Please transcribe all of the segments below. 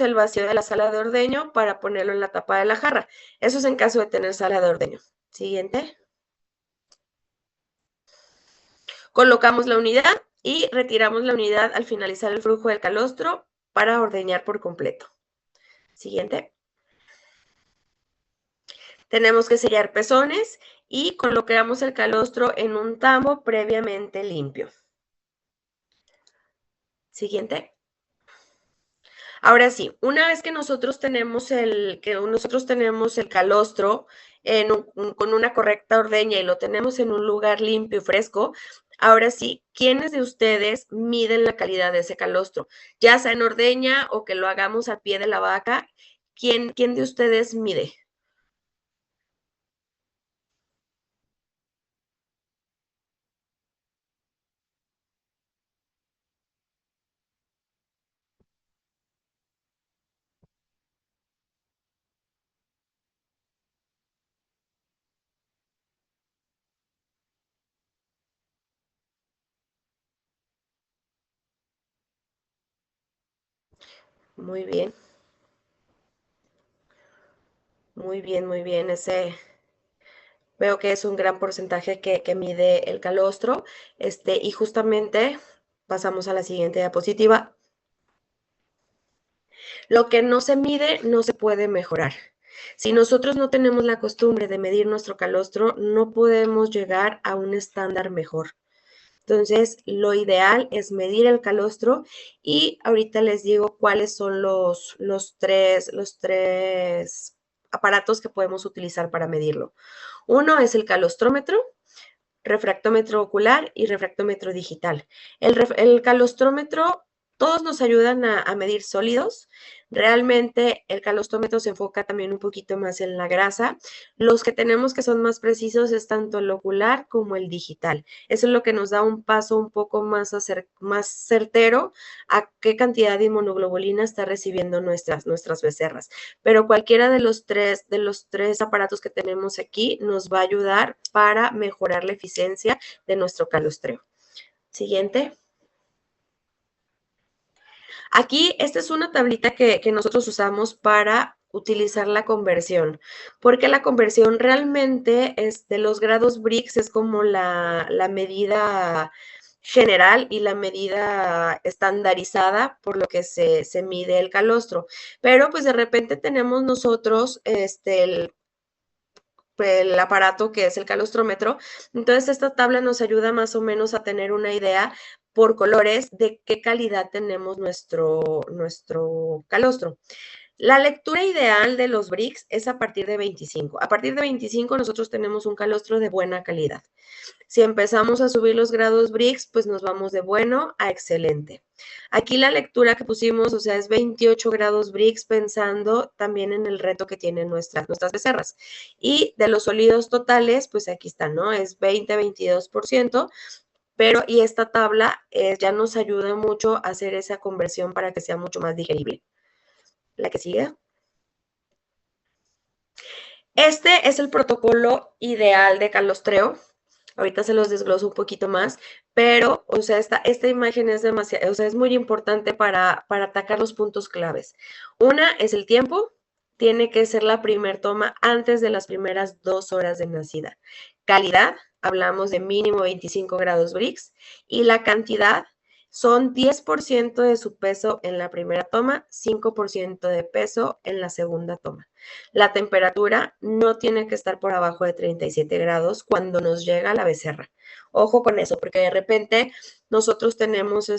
el vacío de la sala de ordeño para ponerlo en la tapa de la jarra. Eso es en caso de tener sala de ordeño. Siguiente. Colocamos la unidad y retiramos la unidad al finalizar el flujo del calostro para ordeñar por completo. Siguiente. Tenemos que sellar pezones y colocamos el calostro en un tambo previamente limpio. Siguiente. Ahora sí, una vez que nosotros tenemos el calostro con una correcta ordeña y lo tenemos en un lugar limpio y fresco, ahora sí, ¿quiénes de ustedes miden la calidad de ese calostro? Ya sea en ordeña o que lo hagamos a pie de la vaca, ¿quién de ustedes mide? Muy bien, muy bien, muy bien. Veo que es un gran porcentaje que mide el calostro. Y justamente pasamos a la siguiente diapositiva. Lo que no se mide no se puede mejorar. Si nosotros no tenemos la costumbre de medir nuestro calostro, no podemos llegar a un estándar mejor. Entonces, lo ideal es medir el calostro y ahorita les digo cuáles son los tres aparatos que podemos utilizar para medirlo. Uno es el calostrómetro, refractómetro ocular y refractómetro digital. El calostrómetro, todos nos ayudan a medir sólidos. Realmente el calostrómetro se enfoca también un poquito más en la grasa. Los que tenemos que son más precisos es tanto el ocular como el digital. Eso es lo que nos da un paso un poco más certero a qué cantidad de inmunoglobulina está recibiendo nuestras becerras. Pero cualquiera de los tres aparatos que tenemos aquí nos va a ayudar para mejorar la eficiencia de nuestro calostreo. Siguiente. Aquí, esta es una tablita que nosotros usamos para utilizar la conversión, porque la conversión realmente es de los grados Brix, es como la medida general y la medida estandarizada por lo que se mide el calostro. Pero pues de repente tenemos nosotros el aparato que es el calostrómetro. Entonces, esta tabla nos ayuda más o menos a tener una idea por colores de qué calidad tenemos nuestro calostro. La lectura ideal de los Brix es a partir de 25. A partir de 25 nosotros tenemos un calostro de buena calidad. Si empezamos a subir los grados Brix, pues nos vamos de bueno a excelente. Aquí la lectura que pusimos, o sea, es 28 grados Brix pensando también en el reto que tienen nuestras becerras. Y de los sólidos totales, pues aquí está, ¿no? Es 20-22%, pero y esta tabla ya nos ayuda mucho a hacer esa conversión para que sea mucho más digerible. La que sigue. Este es el protocolo ideal de calostreo. Ahorita se los desgloso un poquito más, pero, o sea, esta imagen es demasiado, o sea, es muy importante para atacar los puntos claves. Una es el tiempo, tiene que ser la primer toma antes de las primeras 2 horas de nacida. Calidad, hablamos de mínimo 25 grados Brix, y la cantidad son 10% de su peso en la primera toma, 5% de peso en la segunda toma. La temperatura no tiene que estar por abajo de 37 grados cuando nos llega la becerra. Ojo con eso, porque de repente nosotros tenemos,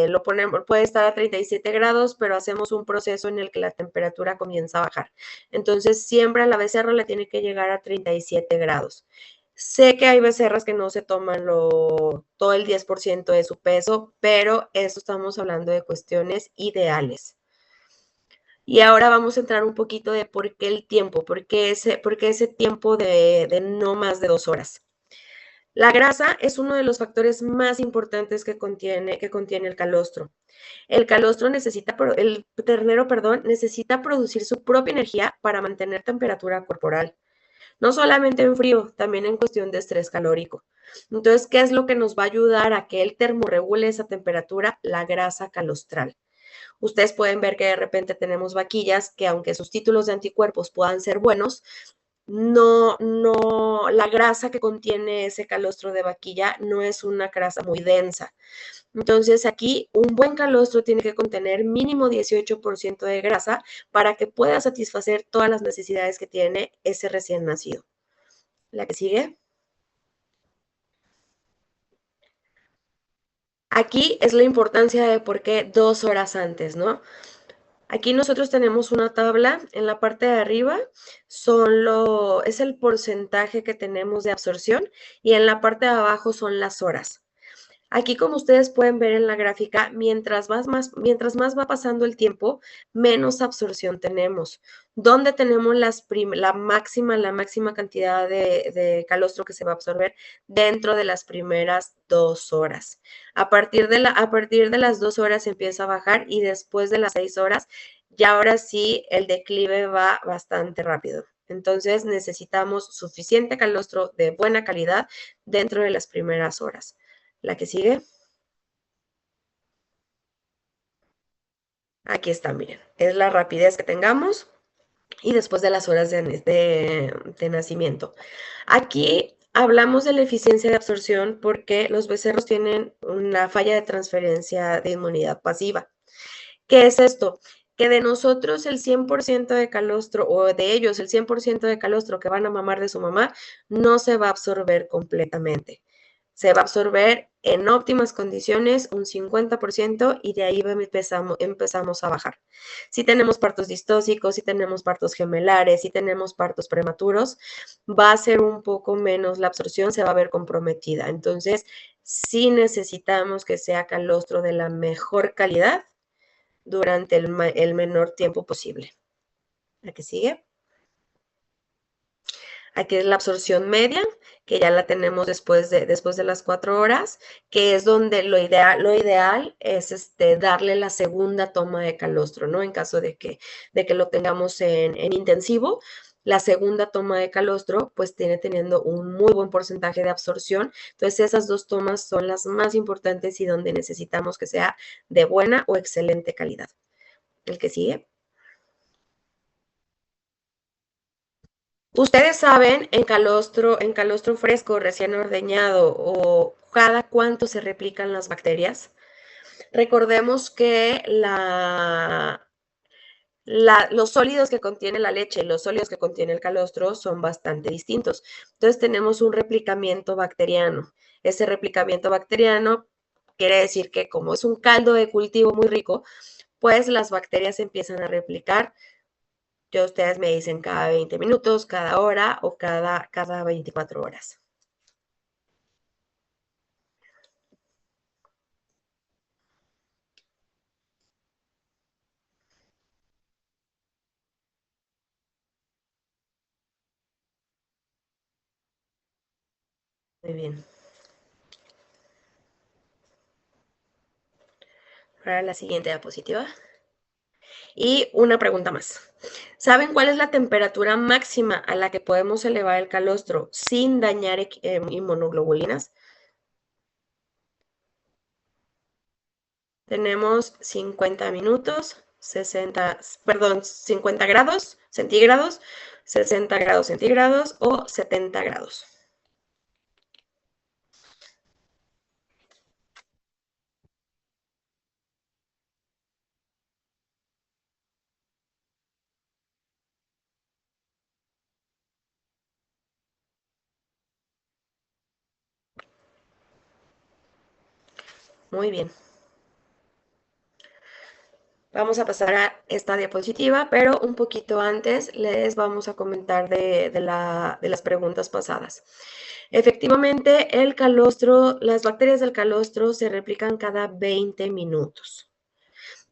lo ponemos, puede estar a 37 grados, pero hacemos un proceso en el que la temperatura comienza a bajar. Entonces, siempre a la becerra le tiene que llegar a 37 grados. Sé que hay becerras que no se toman todo el 10% de su peso, pero eso estamos hablando de cuestiones ideales. Y ahora vamos a entrar un poquito de por qué el tiempo, por qué ese tiempo de no más de 2 horas. La grasa es uno de los factores más importantes que contiene el calostro. El ternero, perdón, necesita producir su propia energía para mantener temperatura corporal. No solamente en frío, también en cuestión de estrés calórico. Entonces, ¿qué es lo que nos va a ayudar a que él termorregule esa temperatura? La grasa calostral. Ustedes pueden ver que de repente tenemos vaquillas que aunque sus títulos de anticuerpos puedan ser buenos, la grasa que contiene ese calostro de vaquilla no es una grasa muy densa. Entonces aquí un buen calostro tiene que contener mínimo 18% de grasa para que pueda satisfacer todas las necesidades que tiene ese recién nacido. La que sigue. Aquí es la importancia de por qué 2 horas antes, ¿no? Aquí nosotros tenemos una tabla en la parte de arriba, es el porcentaje que tenemos de absorción y en la parte de abajo son las horas. Aquí, como ustedes pueden ver en la gráfica, mientras más va pasando el tiempo, menos absorción tenemos. ¿Dónde tenemos la máxima cantidad de calostro que se va a absorber? Dentro de las primeras 2 horas. A partir de las 2 horas empieza a bajar y después de las 6 horas, ya ahora sí el declive va bastante rápido. Entonces necesitamos suficiente calostro de buena calidad dentro de las primeras horas. La que sigue. Aquí está, miren. Es la rapidez que tengamos y después de las horas de nacimiento. Aquí hablamos de la eficiencia de absorción porque los becerros tienen una falla de transferencia de inmunidad pasiva. ¿Qué es esto? Que de nosotros el 100% de calostro o de ellos el 100% de calostro que van a mamar de su mamá no se va a absorber completamente. Se va a absorber en óptimas condiciones un 50% y de ahí empezamos a bajar. Si tenemos partos distóxicos, si tenemos partos gemelares, si tenemos partos prematuros, va a ser un poco menos la absorción, se va a ver comprometida. Entonces, sí necesitamos que sea calostro de la mejor calidad durante el menor tiempo posible. ¿La que sigue? Aquí es la absorción media, que ya la tenemos después de las 4 horas, que es donde lo ideal es darle la segunda toma de calostro, ¿no? En caso de que lo tengamos en intensivo, la segunda toma de calostro, pues teniendo un muy buen porcentaje de absorción. Entonces, esas 2 tomas son las más importantes y donde necesitamos que sea de buena o excelente calidad. El que sigue. Ustedes saben en calostro fresco, recién ordeñado o cada cuánto se replican las bacterias. Recordemos que los sólidos que contiene la leche y los sólidos que contiene el calostro son bastante distintos. Entonces tenemos un replicamiento bacteriano. Ese replicamiento bacteriano quiere decir que como es un caldo de cultivo muy rico, pues las bacterias empiezan a replicar. Ustedes me dicen cada 20 minutos, cada hora o cada 24 horas. Muy bien. Ahora la siguiente diapositiva. Y una pregunta más. ¿Saben cuál es la temperatura máxima a la que podemos elevar el calostro sin dañar inmunoglobulinas? Tenemos 50 minutos, 50 grados centígrados, 60 grados centígrados o 70 grados. Muy bien. Vamos a pasar a esta diapositiva, pero un poquito antes les vamos a comentar de las preguntas pasadas. Efectivamente, las bacterias del calostro se replican cada 20 minutos.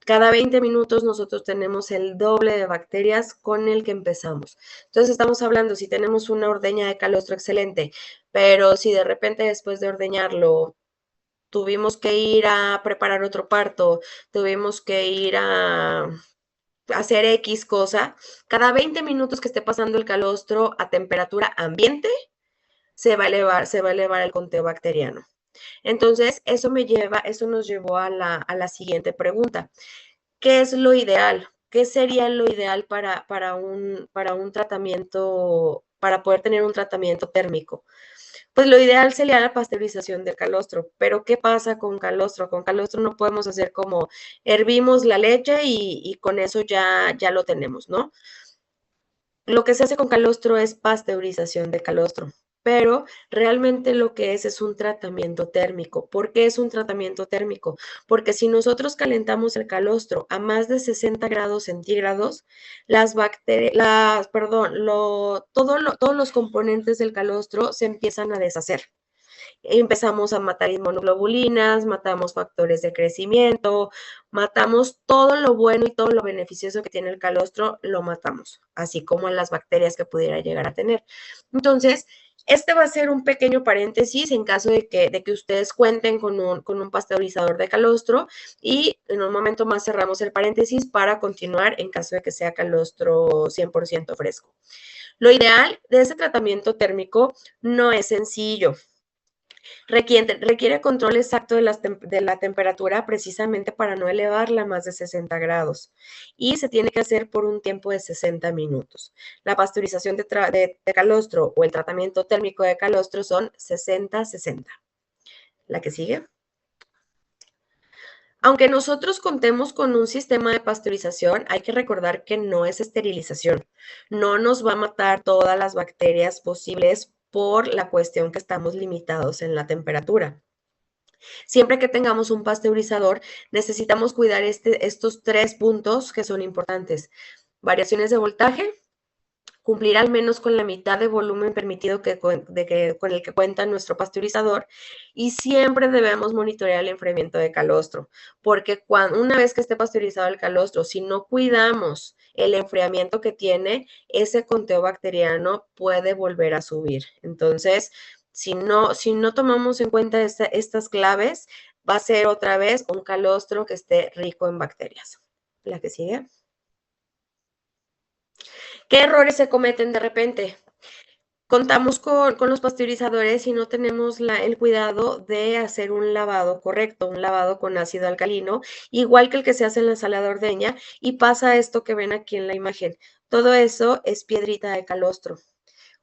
Cada 20 minutos nosotros tenemos el doble de bacterias con el que empezamos. Entonces estamos hablando, si tenemos una ordeña de calostro excelente, pero si de repente después de ordeñarlo tuvimos que ir a preparar otro parto, tuvimos que ir a hacer X cosa, cada 20 minutos que esté pasando el calostro a temperatura ambiente, se va a elevar el conteo bacteriano. Entonces, eso nos llevó a la siguiente pregunta. ¿qué es lo ideal? ¿Qué sería lo ideal para un tratamiento, para poder tener un tratamiento térmico? Pues lo ideal sería la pasteurización del calostro, pero ¿qué pasa con calostro? Con calostro no podemos hacer como hervimos la leche y con eso ya lo tenemos, ¿no? Lo que se hace con calostro es pasteurización de calostro, pero realmente lo que es un tratamiento térmico. ¿Por qué es un tratamiento térmico? Porque si nosotros calentamos el calostro a más de 60 grados centígrados, las bacterias, perdón, todos los componentes del calostro se empiezan a deshacer. Empezamos a matar inmunoglobulinas, matamos factores de crecimiento, matamos todo lo bueno y todo lo beneficioso que tiene el calostro, lo matamos, así como a las bacterias que pudiera llegar a tener. Entonces, este va a ser un pequeño paréntesis en caso de que ustedes cuenten con un pasteurizador de calostro y en un momento más cerramos el paréntesis para continuar en caso de que sea calostro 100% fresco. Lo ideal de ese tratamiento térmico no es sencillo. Requiere control exacto de la temperatura precisamente para no elevarla a más de 60 grados y se tiene que hacer por un tiempo de 60 minutos. La pasteurización de calostro o el tratamiento térmico de calostro son 60-60. La que sigue. Aunque nosotros contemos con un sistema de pasteurización, hay que recordar que no es esterilización. No nos va a matar todas las bacterias posibles por la cuestión que estamos limitados en la temperatura. Siempre que tengamos un pasteurizador, necesitamos cuidar estos 3 puntos que son importantes. Variaciones de voltaje, cumplir al menos con la mitad de volumen permitido con el que cuenta nuestro pasteurizador y siempre debemos monitorear el enfriamiento de calostro, porque una vez que esté pasteurizado el calostro, si no cuidamos el enfriamiento que tiene, ese conteo bacteriano puede volver a subir. Entonces, si no tomamos en cuenta estas claves, va a ser otra vez un calostro que esté rico en bacterias. La que sigue. ¿Qué errores se cometen de repente? Contamos con los pasteurizadores y no tenemos el cuidado de hacer un lavado correcto, un lavado con ácido alcalino, igual que el que se hace en la sala de ordeña, y pasa esto que ven aquí en la imagen. Todo eso es piedrita de calostro.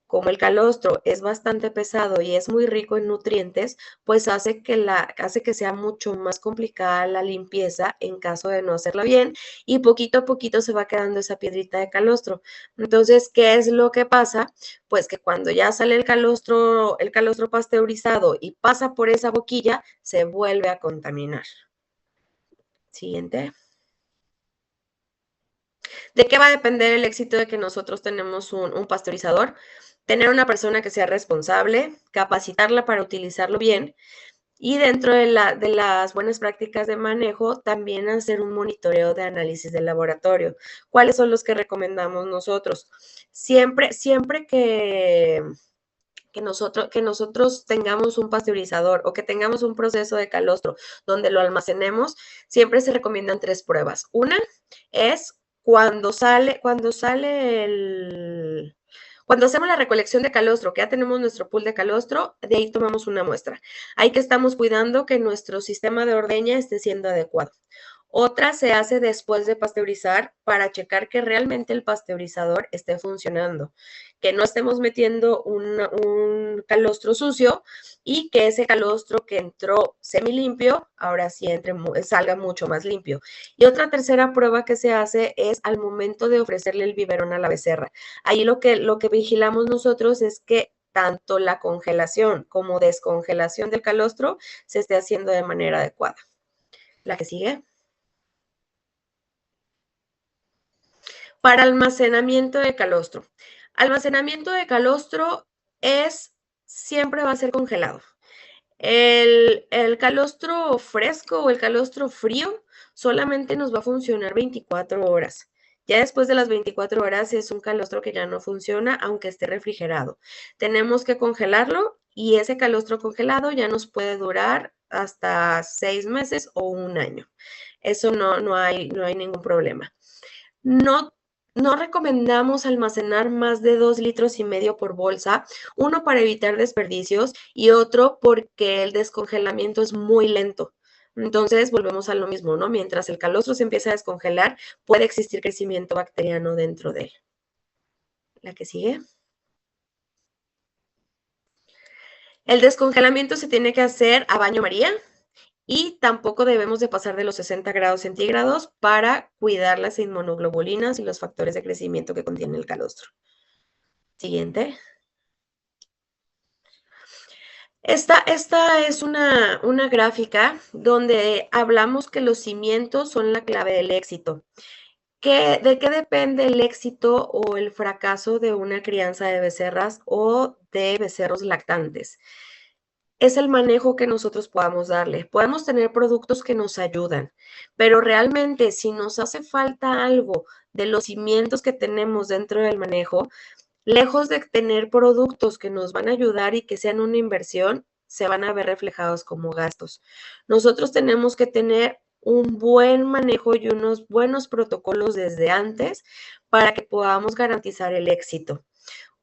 Como el calostro es bastante pesado y es muy rico en nutrientes, pues hace que sea mucho más complicada la limpieza en caso de no hacerla bien y poquito a poquito se va quedando esa piedrita de calostro. Entonces, ¿qué es lo que pasa? Pues que cuando ya sale el calostro pasteurizado y pasa por esa boquilla, se vuelve a contaminar. Siguiente. ¿De qué va a depender el éxito de que nosotros tenemos un pasteurizador? Tener una persona que sea responsable, capacitarla para utilizarlo bien y dentro de las buenas prácticas de manejo, también hacer un monitoreo de análisis de laboratorio. ¿Cuáles son los que recomendamos nosotros? Siempre que nosotros tengamos un pasteurizador o que tengamos un proceso de calostro donde lo almacenemos, siempre se recomiendan 3 pruebas. Una es cuando hacemos la recolección de calostro, que ya tenemos nuestro pool de calostro, de ahí tomamos una muestra. Ahí que estamos cuidando que nuestro sistema de ordeña esté siendo adecuado. Otra se hace después de pasteurizar para checar que realmente el pasteurizador esté funcionando, que no estemos metiendo un calostro sucio y que ese calostro que entró semilimpio, ahora sí salga mucho más limpio. Y otra tercera prueba que se hace es al momento de ofrecerle el biberón a la becerra. Ahí lo que vigilamos nosotros es que tanto la congelación como descongelación del calostro se esté haciendo de manera adecuada. La que sigue. Para almacenamiento de calostro. Almacenamiento de calostro siempre va a ser congelado. El calostro fresco o el calostro frío solamente nos va a funcionar 24 horas. Ya después de las 24 horas es un calostro que ya no funciona, aunque esté refrigerado. Tenemos que congelarlo y ese calostro congelado ya nos puede durar hasta 6 meses o un año. Eso no hay ningún problema. No recomendamos almacenar más de 2,5 litros por bolsa, uno para evitar desperdicios y otro porque el descongelamiento es muy lento. Entonces, volvemos a lo mismo, ¿no? Mientras el calostro se empieza a descongelar, puede existir crecimiento bacteriano dentro de él. La que sigue. El descongelamiento se tiene que hacer a baño María y tampoco debemos de pasar de los 60 grados centígrados para cuidar las inmunoglobulinas y los factores de crecimiento que contiene el calostro. Siguiente. Esta es una gráfica donde hablamos que los cimientos son la clave del éxito. ¿De qué depende el éxito o el fracaso de una crianza de becerras o de becerros lactantes? Es el manejo que nosotros podamos darle. Podemos tener productos que nos ayudan, pero realmente si nos hace falta algo de los cimientos que tenemos dentro del manejo, lejos de tener productos que nos van a ayudar y que sean una inversión, se van a ver reflejados como gastos. Nosotros tenemos que tener un buen manejo y unos buenos protocolos desde antes para que podamos garantizar el éxito.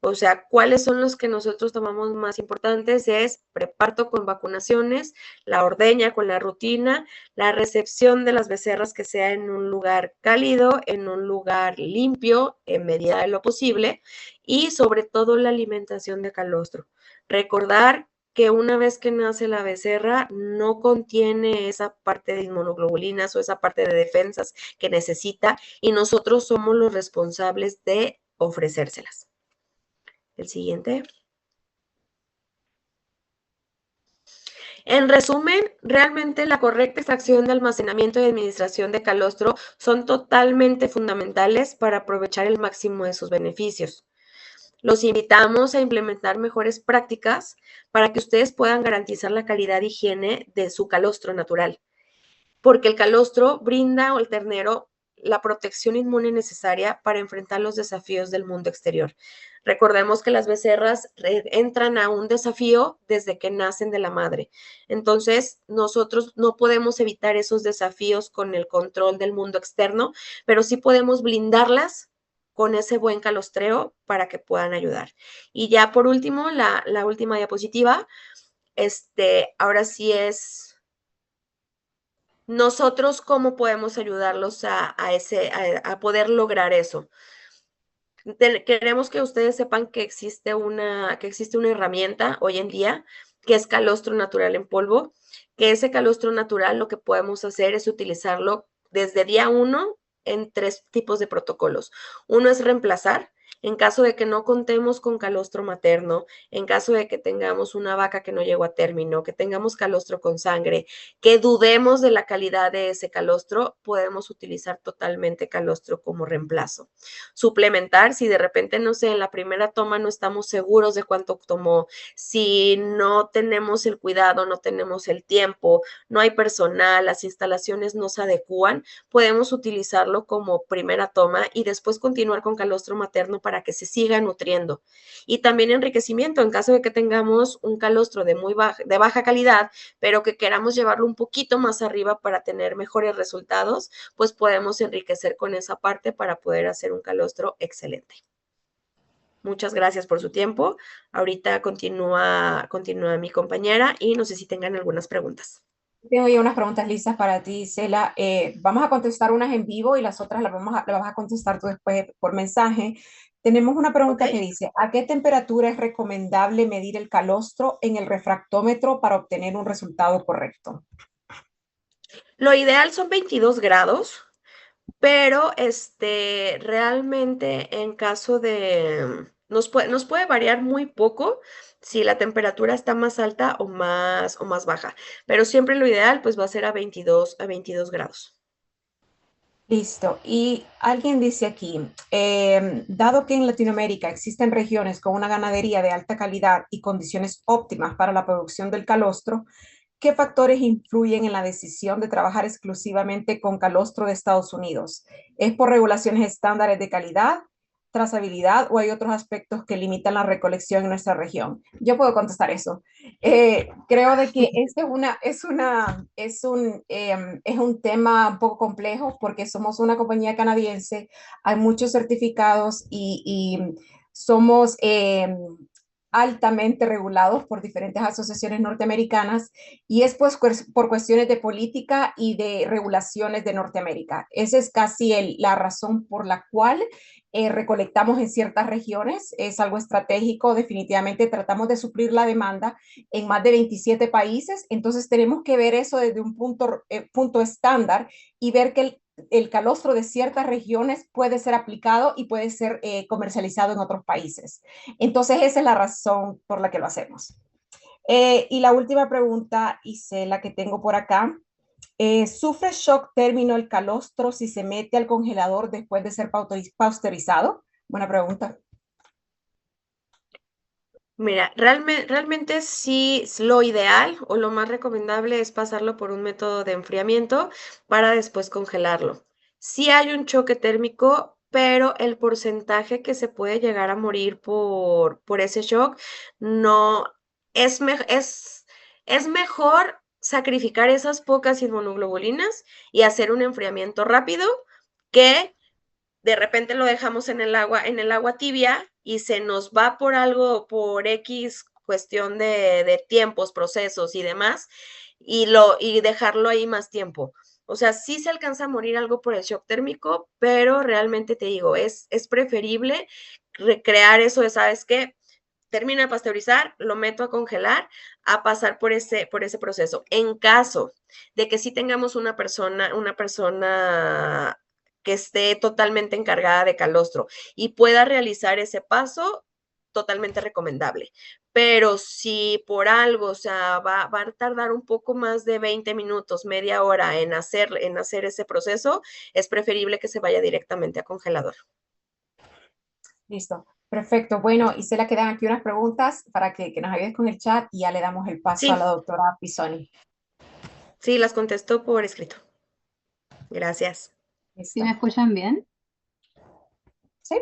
O sea, ¿cuáles son los que nosotros tomamos más importantes? Es preparto con vacunaciones, la ordeña con la rutina, la recepción de las becerras que sea en un lugar cálido, en un lugar limpio, en medida de lo posible, y sobre todo la alimentación de calostro. Recordar que una vez que nace la becerra no contiene esa parte de inmunoglobulinas o esa parte de defensas que necesita y nosotros somos los responsables de ofrecérselas. El siguiente. En resumen, realmente la correcta extracción de almacenamiento y administración de calostro son totalmente fundamentales para aprovechar el máximo de sus beneficios. Los invitamos a implementar mejores prácticas para que ustedes puedan garantizar la calidad y higiene de su calostro natural, porque el calostro brinda al ternero la protección inmune necesaria para enfrentar los desafíos del mundo exterior. Recordemos que las becerras entran a un desafío desde que nacen de la madre. Entonces, nosotros no podemos evitar esos desafíos con el control del mundo externo, pero sí podemos blindarlas con ese buen calostreo para que puedan ayudar. Y ya por último, la última diapositiva, ahora sí es nosotros cómo podemos ayudarlos a poder lograr eso. Queremos que ustedes sepan que existe una herramienta hoy en día que es calostro natural en polvo, que ese calostro natural lo que podemos hacer es utilizarlo desde día 1 en 3 tipos de protocolos. Uno es reemplazar, en caso de que no contemos con calostro materno, en caso de que tengamos una vaca que no llegó a término, que tengamos calostro con sangre, que dudemos de la calidad de ese calostro, podemos utilizar totalmente calostro como reemplazo. Suplementar, si de repente, no sé, en la primera toma no estamos seguros de cuánto tomó, si no tenemos el cuidado, no tenemos el tiempo, no hay personal, las instalaciones no se adecúan, podemos utilizarlo como primera toma y después continuar con calostro materno para que se siga nutriendo. Y también enriquecimiento, en caso de que tengamos un calostro de baja calidad, pero que queramos llevarlo un poquito más arriba para tener mejores resultados, pues podemos enriquecer con esa parte para poder hacer un calostro excelente. Muchas gracias por su tiempo. Ahorita continúa mi compañera y no sé si tengan algunas preguntas. Tengo ya unas preguntas listas para ti, Cela. Vamos a contestar unas en vivo y las otras las vas a contestar tú después por mensaje. Tenemos una ¿Ok? pregunta que dice, ¿a qué temperatura es recomendable medir el calostro en el refractómetro para obtener un resultado correcto? Lo ideal son 22 grados, pero realmente en caso de, nos puede variar muy poco si la temperatura está más alta o más baja, pero siempre lo ideal pues va a ser a 22 grados. Listo. Y alguien dice aquí, dado que en Latinoamérica existen regiones con una ganadería de alta calidad y condiciones óptimas para la producción del calostro, ¿qué factores influyen en la decisión de trabajar exclusivamente con calostro de Estados Unidos? ¿Es por regulaciones estándares de calidad, trazabilidad o hay otros aspectos que limitan la recolección en nuestra región? Yo puedo contestar eso. Creo de que este es un tema un poco complejo porque somos una compañía canadiense, hay muchos certificados y somos altamente regulados por diferentes asociaciones norteamericanas y es pues por cuestiones de política y de regulaciones de Norteamérica. Esa es casi la razón por la cual recolectamos en ciertas regiones. Es algo estratégico, definitivamente tratamos de suplir la demanda en más de 27 países, entonces tenemos que ver eso desde un punto estándar y ver que el calostro de ciertas regiones puede ser aplicado y puede ser comercializado en otros países. Entonces, esa es la razón por la que lo hacemos. Y la última pregunta, Isela, que tengo por acá. ¿Sufre shock término el calostro si se mete al congelador después de ser pasteurizado? Buena pregunta. Mira, realmente sí, lo ideal o lo más recomendable es pasarlo por un método de enfriamiento para después congelarlo. Sí hay un choque térmico, pero el porcentaje que se puede llegar a morir por ese shock no es, es mejor sacrificar esas pocas inmunoglobulinas y hacer un enfriamiento rápido que de repente lo dejamos en el agua tibia y se nos va por algo, por X cuestión de tiempos, procesos y demás, y dejarlo ahí más tiempo. O sea, sí se alcanza a morir algo por el shock térmico, pero realmente te digo, es preferible recrear eso de, ¿sabes qué? Termina de pasteurizar, lo meto a congelar, a pasar por ese proceso. En caso de que sí tengamos una persona que esté totalmente encargada de calostro y pueda realizar ese paso, totalmente recomendable. Pero si por algo, o sea, va a tardar un poco más de 20 minutos, media hora en hacer ese proceso, es preferible que se vaya directamente a congelador. Listo. Perfecto. Bueno, Isela, quedan aquí unas preguntas para que nos ayudes con el chat y ya le damos el paso a Sí, la doctora Pisoni. sí, las contesto por escrito. Gracias. ¿Sí me Listo. escuchan bien? ¿Sí?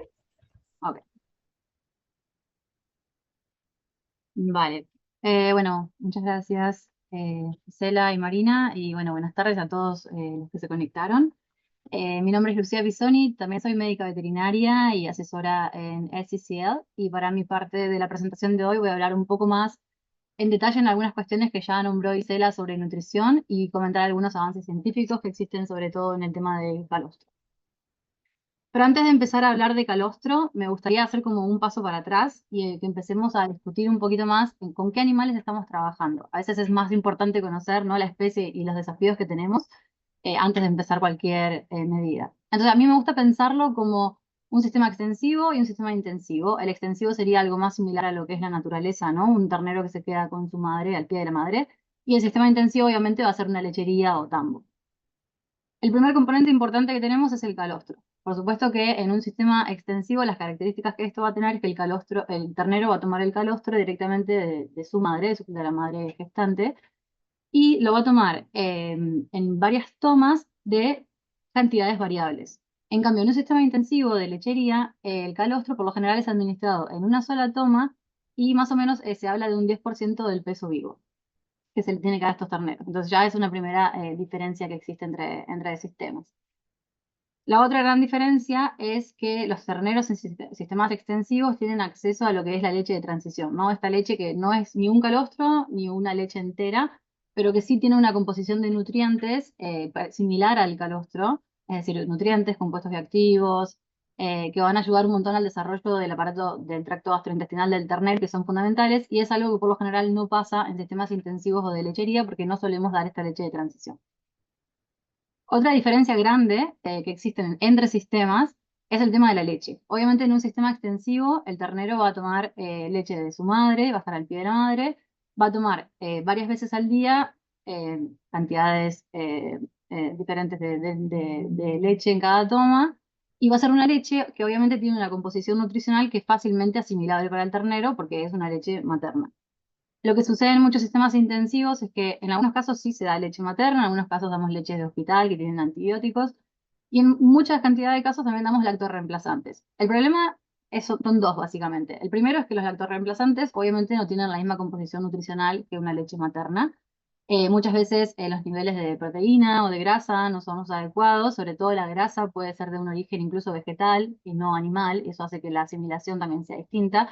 Ok, vale. Bueno, muchas gracias, Gisela y Marina, y bueno, buenas tardes a todos los que se conectaron. Mi nombre es Lucía Bisoni, también soy médica veterinaria y asesora en SCCL, y para mi parte de la presentación de hoy voy a hablar un poco más en detalle en algunas cuestiones que ya nombró Gisela sobre nutrición y comentar algunos avances científicos que existen sobre todo en el tema del calostro. Pero antes de empezar a hablar de calostro, me gustaría hacer como un paso para atrás y que empecemos a discutir un poquito más en con qué animales estamos trabajando. A veces es más importante conocer, ¿no?, la especie y los desafíos que tenemos antes de empezar cualquier medida. Entonces, a mí me gusta pensarlo como un sistema extensivo y un sistema intensivo. El extensivo sería algo más similar a lo que es la naturaleza, ¿no? Un ternero que se queda con su madre, al pie de la madre. Y el sistema intensivo, obviamente, va a ser una lechería o tambo. El primer componente importante que tenemos es el calostro. Por supuesto que en un sistema extensivo las características que esto va a tener es que el ternero va a tomar el calostro directamente de su madre, de la madre gestante, y lo va a tomar en varias tomas de cantidades variables. En cambio, en un sistema intensivo de lechería, el calostro por lo general es administrado en una sola toma y más o menos se habla de un 10% del peso vivo que se le tiene que dar a estos terneros. Entonces ya es una primera diferencia que existe entre sistemas. La otra gran diferencia es que los terneros en sistemas extensivos tienen acceso a lo que es la leche de transición, ¿no? Esta leche que no es ni un calostro ni una leche entera, pero que sí tiene una composición de nutrientes similar al calostro, es decir, nutrientes, compuestos bioactivos, que van a ayudar un montón al desarrollo del aparato del tracto gastrointestinal del ternero, que son fundamentales, y es algo que por lo general no pasa en sistemas intensivos o de lechería porque no solemos dar esta leche de transición. Otra diferencia grande que existe entre sistemas es el tema de la leche. Obviamente en un sistema extensivo el ternero va a tomar leche de su madre, va a estar al pie de la madre, va a tomar varias veces al día cantidades diferentes de leche en cada toma y va a ser una leche que obviamente tiene una composición nutricional que es fácilmente asimilable para el ternero porque es una leche materna. Lo que sucede en muchos sistemas intensivos es que en algunos casos sí se da leche materna, en algunos casos damos leches de hospital que tienen antibióticos y en muchas cantidades de casos también damos lactorreemplazantes. El problema son dos básicamente. El primero es que los lactorreemplazantes obviamente no tienen la misma composición nutricional que una leche materna. Muchas veces los niveles de proteína o de grasa no son los adecuados, sobre todo la grasa puede ser de un origen incluso vegetal y no animal, y eso hace que la asimilación también sea distinta.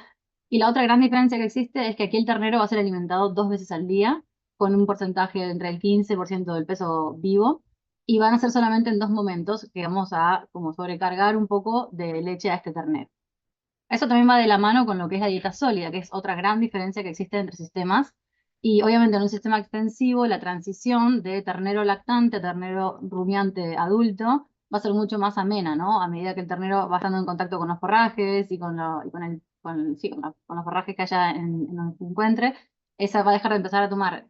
Y la otra gran diferencia que existe es que aquí el ternero va a ser alimentado 2 veces al día, con un porcentaje de entre el 15% del peso vivo, y van a ser solamente en 2 momentos que vamos a como sobrecargar un poco de leche a este ternero. Eso también va de la mano con lo que es la dieta sólida, que es otra gran diferencia que existe entre sistemas. Y obviamente en un sistema extensivo, la transición de ternero lactante a ternero rumiante adulto va a ser mucho más amena, ¿no? A medida que el ternero va estando en contacto con los forrajes y con los forrajes que haya en donde se encuentre, esa va a dejar de empezar a tomar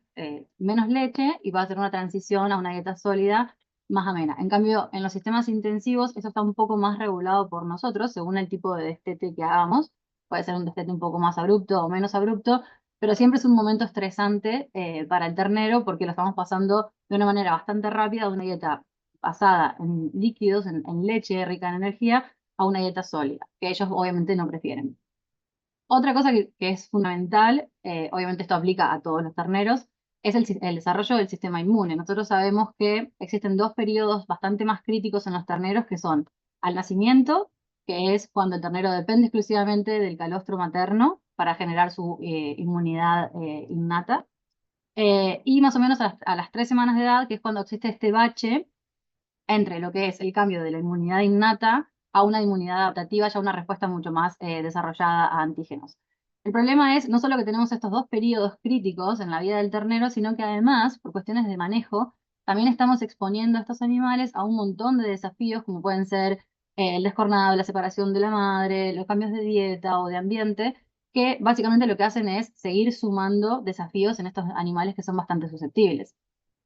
menos leche y va a hacer una transición a una dieta sólida más amena. En cambio, en los sistemas intensivos, eso está un poco más regulado por nosotros, según el tipo de destete que hagamos. Puede ser un destete un poco más abrupto o menos abrupto, pero siempre es un momento estresante para el ternero porque lo estamos pasando de una manera bastante rápida de una dieta basada en líquidos, en leche rica en energía, a una dieta sólida, que ellos obviamente no prefieren. Otra cosa que es fundamental, obviamente esto aplica a todos los terneros, es el desarrollo del sistema inmune. Nosotros sabemos que existen 2 periodos bastante más críticos en los terneros que son al nacimiento, que es cuando el ternero depende exclusivamente del calostro materno para generar su inmunidad innata, y más o menos a las 3 semanas de edad, que es cuando existe este bache entre lo que es el cambio de la inmunidad innata a una inmunidad adaptativa, ya una respuesta mucho más desarrollada a antígenos. El problema es no solo que tenemos estos 2 periodos críticos en la vida del ternero, sino que además, por cuestiones de manejo, también estamos exponiendo a estos animales a un montón de desafíos, como pueden ser el descornado, la separación de la madre, los cambios de dieta o de ambiente, que básicamente lo que hacen es seguir sumando desafíos en estos animales que son bastante susceptibles.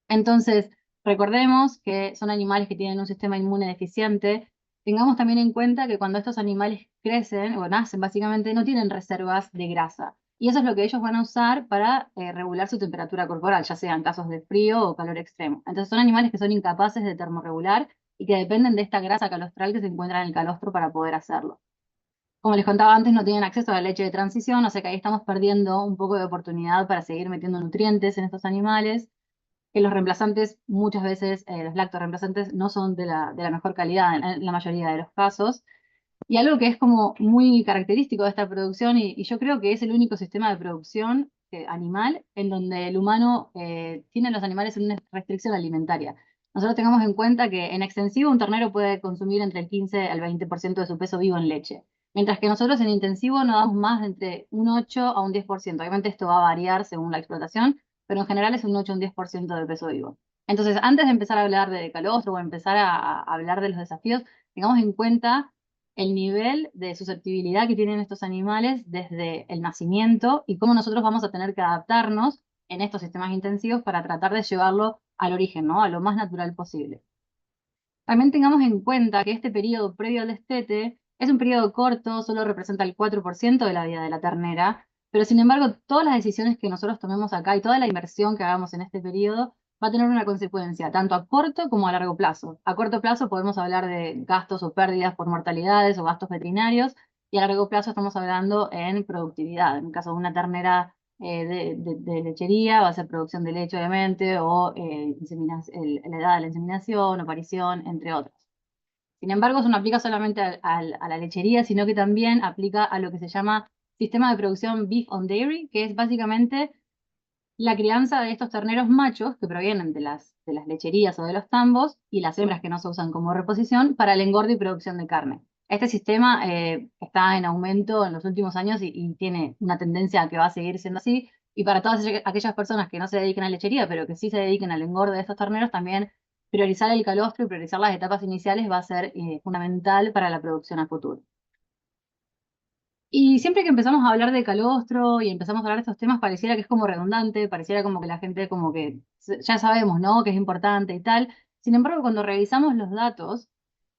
Entonces, recordemos que son animales que tienen un sistema inmune deficiente. Tengamos también en cuenta que cuando estos animales crecen o nacen, básicamente no tienen reservas de grasa. Y eso es lo que ellos van a usar para regular su temperatura corporal, ya sea en casos de frío o calor extremo. Entonces, son animales que son incapaces de termorregular y que dependen de esta grasa calostral que se encuentra en el calostro para poder hacerlo. Como les contaba antes, no tienen acceso a la leche de transición, o sea que ahí estamos perdiendo un poco de oportunidad para seguir metiendo nutrientes en estos animales, que los reemplazantes, muchas veces los lactoreemplazantes no son de la mejor calidad en la mayoría de los casos. Y algo que es como muy característico de esta producción, y yo creo que es el único sistema de producción animal en donde el humano tiene a los animales en una restricción alimentaria. Nosotros tengamos en cuenta que en extensivo un ternero puede consumir entre el 15 al 20% de su peso vivo en leche, mientras que nosotros en intensivo no damos más de entre un 8 a un 10%. Obviamente esto va a variar según la explotación, pero en general es un 8 o un 10% del peso vivo. Entonces, antes de empezar a hablar de calostro o empezar a hablar de los desafíos, tengamos en cuenta el nivel de susceptibilidad que tienen estos animales desde el nacimiento y cómo nosotros vamos a tener que adaptarnos en estos sistemas intensivos para tratar de llevarlo al origen, ¿no? A lo más natural posible. También tengamos en cuenta que este periodo previo al destete es un periodo corto, solo representa el 4% de la vida de la ternera, pero sin embargo todas las decisiones que nosotros tomemos acá y toda la inversión que hagamos en este periodo va a tener una consecuencia, tanto a corto como a largo plazo. A corto plazo podemos hablar de gastos o pérdidas por mortalidades o gastos veterinarios, y a largo plazo estamos hablando en productividad. En el caso de una ternera de lechería, va a ser producción de leche, obviamente, o la edad de la inseminación, aparición, entre otros. Sin embargo, eso no aplica solamente a la lechería, sino que también aplica a lo que se llama sistema de producción Beef on Dairy, que es básicamente la crianza de estos terneros machos que provienen de las lecherías o de los tambos y las hembras que no se usan como reposición para el engorde y producción de carne. Este sistema está en aumento en los últimos años y tiene una tendencia a que va a seguir siendo así. Y para todas aquellas personas que no se dediquen a lechería, pero que sí se dediquen al engorde de estos terneros, también priorizar el calostro y priorizar las etapas iniciales va a ser fundamental para la producción a futuro. Y siempre que empezamos a hablar de calostro y empezamos a hablar de estos temas, pareciera que es como redundante, pareciera como que la gente como que ya sabemos, ¿no? Que es importante y tal. Sin embargo, cuando revisamos los datos,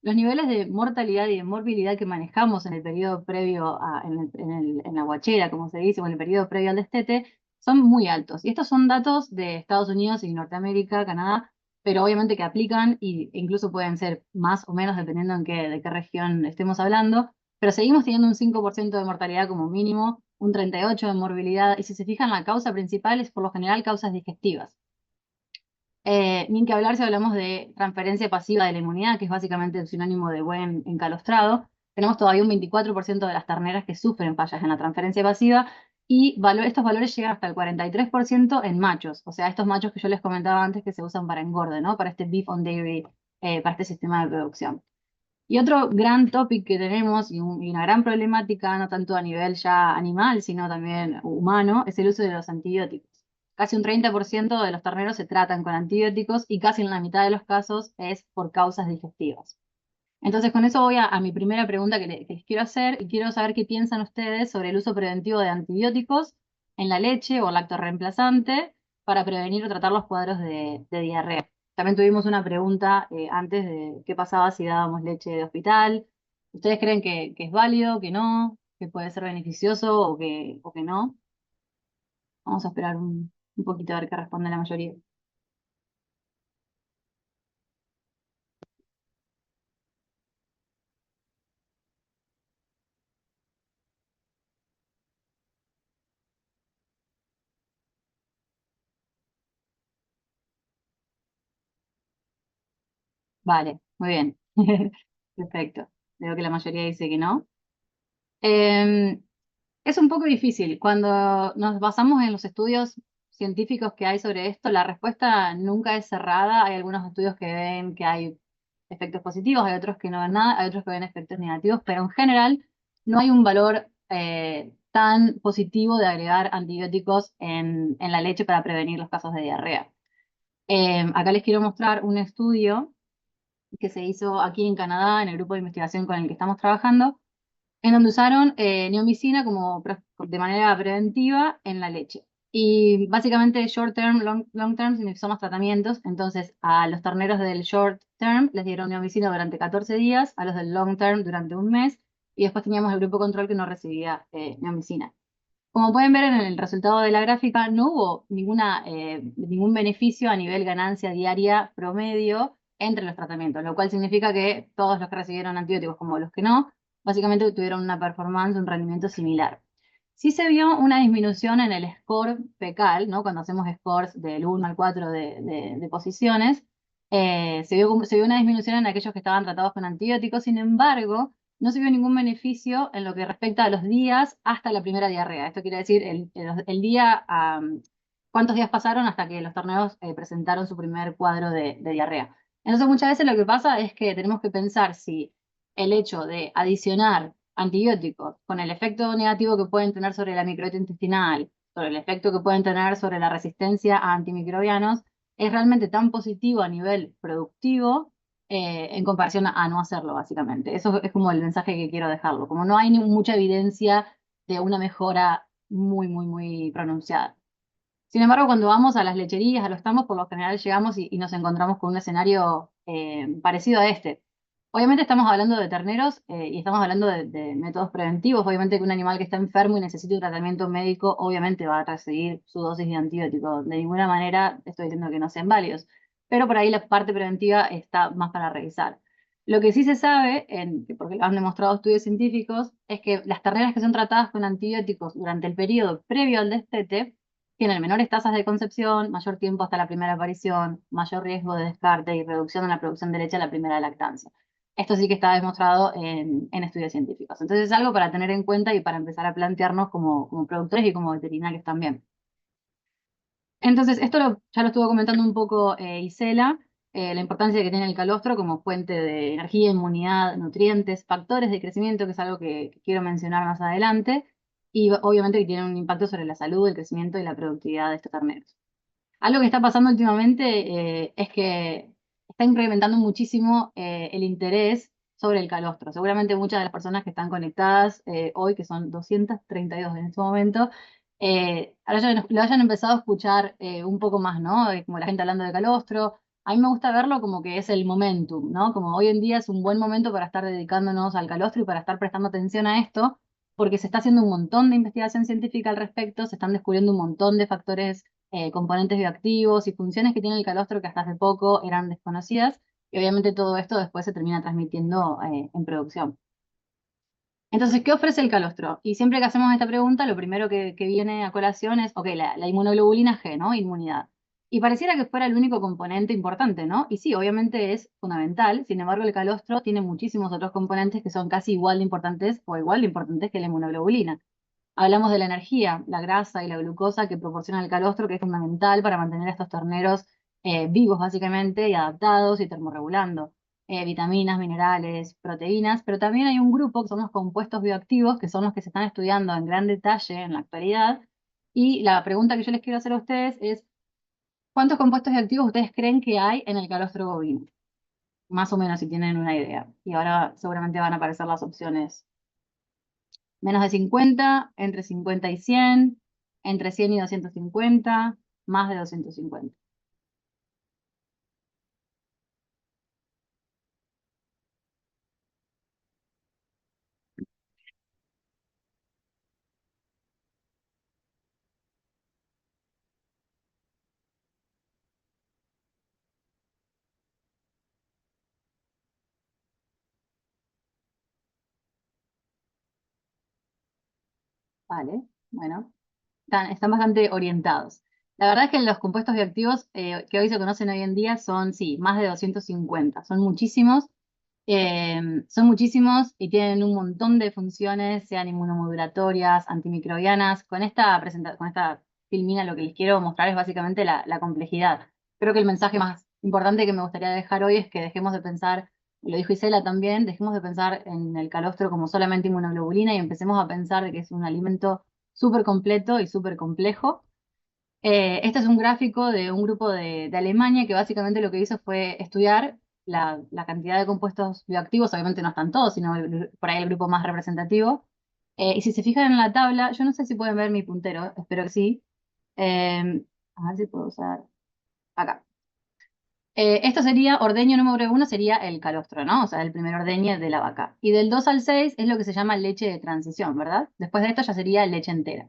los niveles de mortalidad y de morbilidad que manejamos en el periodo previo en la guachera, como se dice, o en el periodo previo al destete, son muy altos. Y estos son datos de Estados Unidos y Norteamérica, Canadá, pero obviamente que aplican e incluso pueden ser más o menos dependiendo de qué región estemos hablando, pero seguimos teniendo un 5% de mortalidad como mínimo, un 38% de morbilidad, y si se fijan, la causa principal es por lo general causas digestivas. Ni que hablar si hablamos de transferencia pasiva de la inmunidad, que es básicamente el sinónimo de buen encalostrado. tenemos todavía un 24% de las terneras que sufren fallas en la transferencia pasiva y estos valores llegan hasta el 43% en machos, o sea, estos machos que yo les comentaba antes que se usan para engorde, ¿no? Para este beef on dairy, para este sistema de producción. Y otro gran topic que tenemos y una gran problemática, no tanto a nivel ya animal, sino también humano, es el uso de los antibióticos. Casi un 30% de los terneros se tratan con antibióticos y casi en la mitad de los casos es por causas digestivas. Entonces, con eso voy a mi primera pregunta que les quiero hacer y quiero saber qué piensan ustedes sobre el uso preventivo de antibióticos en la leche o lactorreemplazante para prevenir o tratar los cuadros de diarrea. También tuvimos una pregunta antes de qué pasaba si dábamos leche de hospital. ¿Ustedes creen que es válido, que no, que puede ser beneficioso o que no? Vamos a esperar un poquito a ver qué responde la mayoría. Vale, muy bien. Perfecto. Veo que la mayoría dice que no. Em, Es un poco difícil. Cuando nos basamos en los estudios científicos que hay sobre esto, la respuesta nunca es cerrada. Hay algunos estudios que ven que hay efectos positivos, hay otros que no ven nada, hay otros que ven efectos negativos, pero en general no hay un valor tan positivo de agregar antibióticos en la leche para prevenir los casos de diarrea. Acá les quiero mostrar un estudio que se hizo aquí en Canadá, en el grupo de investigación con el que estamos trabajando, en donde usaron neomicina de manera preventiva en la leche. Y básicamente short term, long term son los tratamientos. Entonces, a los terneros del short term les dieron neomicina durante 14 días, a los del long term durante un mes, y después teníamos el grupo control que no recibía neomicina. Como pueden ver en el resultado de la gráfica, no hubo ningún beneficio a nivel ganancia diaria promedio entre los tratamientos, lo cual significa que todos los que recibieron antibióticos como los que no, básicamente tuvieron una performance, un rendimiento similar. Sí se vio una disminución en el score fecal, ¿no? Cuando hacemos scores del 1 al 4 de posiciones, se vio una disminución en aquellos que estaban tratados con antibióticos. Sin embargo, no se vio ningún beneficio en lo que respecta a los días hasta la primera diarrea. Esto quiere decir el día, cuántos días pasaron hasta que los terneros presentaron su primer cuadro de diarrea. Entonces, muchas veces lo que pasa es que tenemos que pensar si el hecho de adicionar antibióticos con el efecto negativo que pueden tener sobre la microbiota intestinal, sobre el efecto que pueden tener sobre la resistencia a antimicrobianos, es realmente tan positivo a nivel productivo en comparación a no hacerlo, básicamente. Eso es como el mensaje que quiero dejarlo. Como no hay mucha evidencia de una mejora muy, muy, muy pronunciada. Sin embargo, cuando vamos a las lecherías, a los tambos, por lo general llegamos y nos encontramos con un escenario parecido a este. Obviamente estamos hablando de terneros y estamos hablando de métodos preventivos. Obviamente que un animal que está enfermo y necesita un tratamiento médico, obviamente va a recibir su dosis de antibiótico. De ninguna manera estoy diciendo que no sean válidos, pero por ahí la parte preventiva está más para revisar. Lo que sí se sabe, porque lo han demostrado estudios científicos, es que las terneras que son tratadas con antibióticos durante el periodo previo al destete tienen menores tasas de concepción, mayor tiempo hasta la primera aparición, mayor riesgo de descarte y reducción en la producción de leche a la primera lactancia. Esto sí que está demostrado en estudios científicos. Entonces es algo para tener en cuenta y para empezar a plantearnos como productores y como veterinarios también. Entonces, ya lo estuvo comentando un poco Isela, la importancia que tiene el calostro como fuente de energía, inmunidad, nutrientes, factores de crecimiento, que es algo que quiero mencionar más adelante, y obviamente que tiene un impacto sobre la salud, el crecimiento y la productividad de estos terneros. Algo que está pasando últimamente es que está incrementando muchísimo el interés sobre el calostro. Seguramente muchas de las personas que están conectadas hoy, que son 232 en este momento, lo hayan empezado a escuchar un poco más, ¿no? Como la gente hablando de calostro. A mí me gusta verlo como que es el momentum, ¿no? Como hoy en día es un buen momento para estar dedicándonos al calostro y para estar prestando atención a esto, porque se está haciendo un montón de investigación científica al respecto, se están descubriendo un montón de factores componentes bioactivos y funciones que tiene el calostro que hasta hace poco eran desconocidas, y obviamente todo esto después se termina transmitiendo en producción. Entonces, ¿qué ofrece el calostro? Y siempre que hacemos esta pregunta, lo primero que viene a colación es, ok, la inmunoglobulina G, ¿no? Inmunidad. Y pareciera que fuera el único componente importante, ¿no? Y sí, obviamente es fundamental, sin embargo el calostro tiene muchísimos otros componentes que son casi igual de importantes o igual de importantes que la inmunoglobulina. Hablamos de la energía, la grasa y la glucosa que proporciona el calostro, que es fundamental para mantener a estos terneros vivos básicamente y adaptados y termorregulando. Vitaminas, minerales, proteínas, pero también hay un grupo que son los compuestos bioactivos, que son los que se están estudiando en gran detalle en la actualidad. Y la pregunta que yo les quiero hacer a ustedes es, ¿cuántos compuestos bioactivos ustedes creen que hay en el calostro bovino? Más o menos si tienen una idea. Y ahora seguramente van a aparecer las opciones. Menos de 50, entre 50 y 100, entre 100 y 250, más de 250. Vale, bueno, están bastante orientados. La verdad es que los compuestos bioactivos que hoy se conocen hoy en día son, sí, más de 250. Son muchísimos y tienen un montón de funciones, sean inmunomodulatorias, antimicrobianas. Con esta filmina lo que les quiero mostrar es básicamente la complejidad. Creo que el mensaje más importante que me gustaría dejar hoy es que dejemos de pensar, lo dijo Isela también, dejemos de pensar en el calostro como solamente inmunoglobulina y empecemos a pensar de que es un alimento súper completo y súper complejo. Este es un gráfico de un grupo de Alemania que básicamente lo que hizo fue estudiar la cantidad de compuestos bioactivos, obviamente no están todos, sino por ahí el grupo más representativo. Y si se fijan en la tabla, yo no sé si pueden ver mi puntero, espero que sí. A ver si puedo usar acá. Esto sería, ordeño número 1 sería el calostro, ¿no? O sea, el primer ordeño de la vaca. Y del 2 al 6 es lo que se llama leche de transición, ¿verdad? Después de esto ya sería leche entera.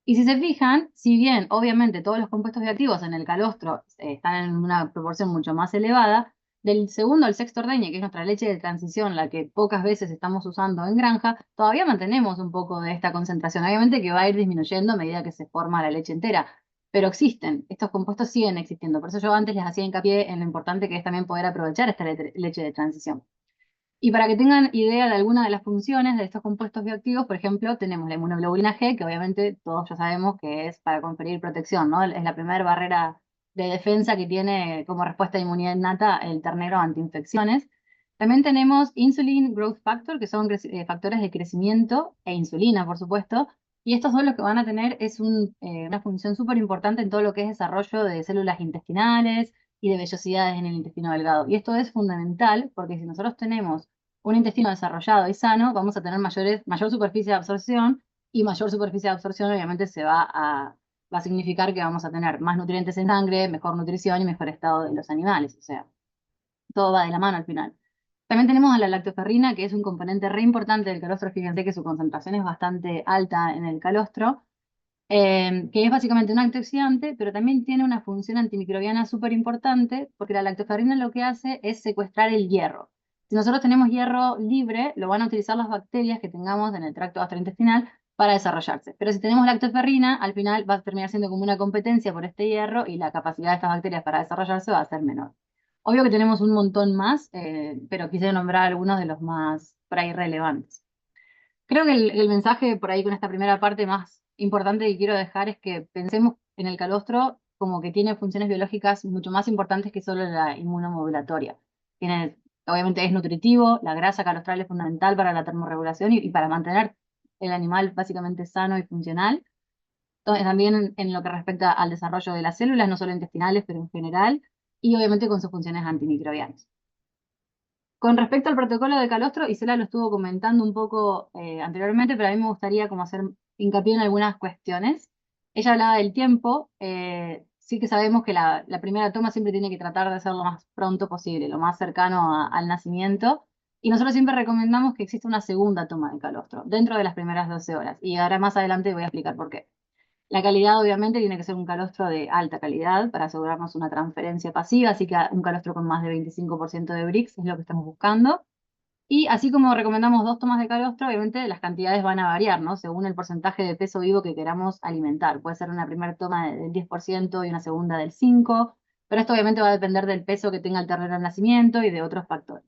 Y si se fijan, si bien obviamente todos los compuestos bioactivos en el calostro están en una proporción mucho más elevada, del segundo al sexto ordeñe, que es nuestra leche de transición, la que pocas veces estamos usando en granja, todavía mantenemos un poco de esta concentración. Obviamente que va a ir disminuyendo a medida que se forma la leche entera, pero existen, estos compuestos siguen existiendo. Por eso yo antes les hacía hincapié en lo importante que es también poder aprovechar esta leche de transición. Y para que tengan idea de alguna de las funciones de estos compuestos bioactivos, por ejemplo, tenemos la inmunoglobulina G, que obviamente todos ya sabemos que es para conferir protección, ¿no? Es la primera barrera de defensa que tiene como respuesta de inmunidad innata el ternero ante infecciones. También tenemos Insulin Growth Factor, que son factores de crecimiento, e insulina, por supuesto. Y estos dos lo que van a tener es una función súper importante en todo lo que es desarrollo de células intestinales y de vellosidades en el intestino delgado. Y esto es fundamental porque si nosotros tenemos un intestino desarrollado y sano, vamos a tener mayor superficie de absorción y mayor superficie de absorción obviamente va a significar que vamos a tener más nutrientes en sangre, mejor nutrición y mejor estado de los animales. O sea, todo va de la mano al final. También tenemos a la lactoferrina, que es un componente re importante del calostro. Fíjense que su concentración es bastante alta en el calostro, que es básicamente un antioxidante, pero también tiene una función antimicrobiana súper importante, porque la lactoferrina lo que hace es secuestrar el hierro. Si nosotros tenemos hierro libre, lo van a utilizar las bacterias que tengamos en el tracto gastrointestinal para desarrollarse. Pero si tenemos lactoferrina, al final va a terminar siendo como una competencia por este hierro y la capacidad de estas bacterias para desarrollarse va a ser menor. Obvio que tenemos un montón más, pero quise nombrar algunos de los más por ahí relevantes. Creo que el mensaje por ahí con esta primera parte más importante que quiero dejar es que pensemos en el calostro como que tiene funciones biológicas mucho más importantes que solo la inmunomodulatoria. Obviamente es nutritivo, la grasa calostral es fundamental para la termorregulación y para mantener el animal básicamente sano y funcional. Entonces, también en lo que respecta al desarrollo de las células, no solo intestinales, pero en general, y obviamente con sus funciones antimicrobianas. Con respecto al protocolo de calostro, Isela lo estuvo comentando un poco anteriormente, pero a mí me gustaría como hacer hincapié en algunas cuestiones. Ella hablaba del tiempo, sí que sabemos que la primera toma siempre tiene que tratar de ser lo más pronto posible, lo más cercano al nacimiento, y nosotros siempre recomendamos que exista una segunda toma de calostro dentro de las primeras 12 horas, y ahora más adelante voy a explicar por qué. La calidad obviamente tiene que ser un calostro de alta calidad para asegurarnos una transferencia pasiva, así que un calostro con más de 25% de Brix es lo que estamos buscando. Y así como recomendamos 2 tomas de calostro, obviamente las cantidades van a variar, ¿no? Según el porcentaje de peso vivo que queramos alimentar. Puede ser una primera toma del 10% y una segunda del 5%, pero esto obviamente va a depender del peso que tenga el ternero al nacimiento y de otros factores.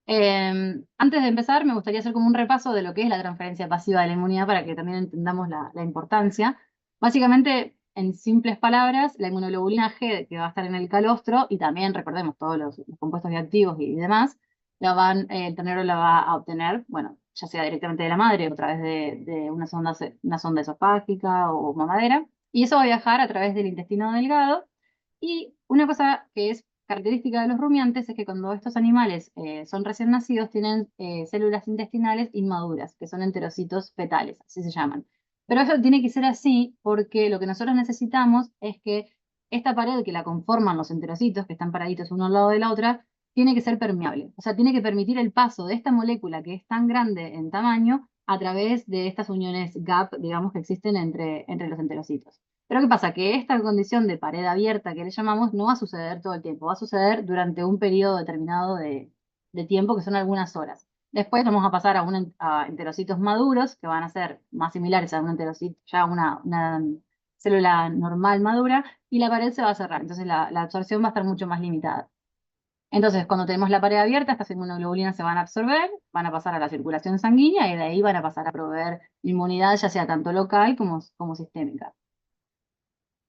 Antes de empezar, me gustaría hacer como un repaso de lo que es la transferencia pasiva de la inmunidad para que también entendamos la importancia. Básicamente, en simples palabras, la inmunoglobulina G que va a estar en el calostro y también, recordemos, todos los compuestos bioactivos y demás, el ternero la va a obtener, bueno, ya sea directamente de la madre o a través de una sonda esofágica o mamadera, y eso va a viajar a través del intestino delgado. Y una cosa que es característica de los rumiantes es que cuando estos animales son recién nacidos tienen células intestinales inmaduras, que son enterocitos fetales, así se llaman. Pero eso tiene que ser así porque lo que nosotros necesitamos es que esta pared que la conforman los enterocitos, que están paraditos uno al lado de la otra, tiene que ser permeable. O sea, tiene que permitir el paso de esta molécula que es tan grande en tamaño a través de estas uniones gap, digamos, que existen entre los enterocitos. Pero ¿qué pasa? Que esta condición de pared abierta que le llamamos no va a suceder todo el tiempo, va a suceder durante un periodo determinado de tiempo, que son algunas horas. Después vamos a pasar a enterocitos maduros, que van a ser más similares a un enterocito, ya una célula normal madura, y la pared se va a cerrar. Entonces la absorción va a estar mucho más limitada. Entonces, cuando tenemos la pared abierta, estas inmunoglobulinas se van a absorber, van a pasar a la circulación sanguínea y de ahí van a pasar a proveer inmunidad, ya sea tanto local como sistémica.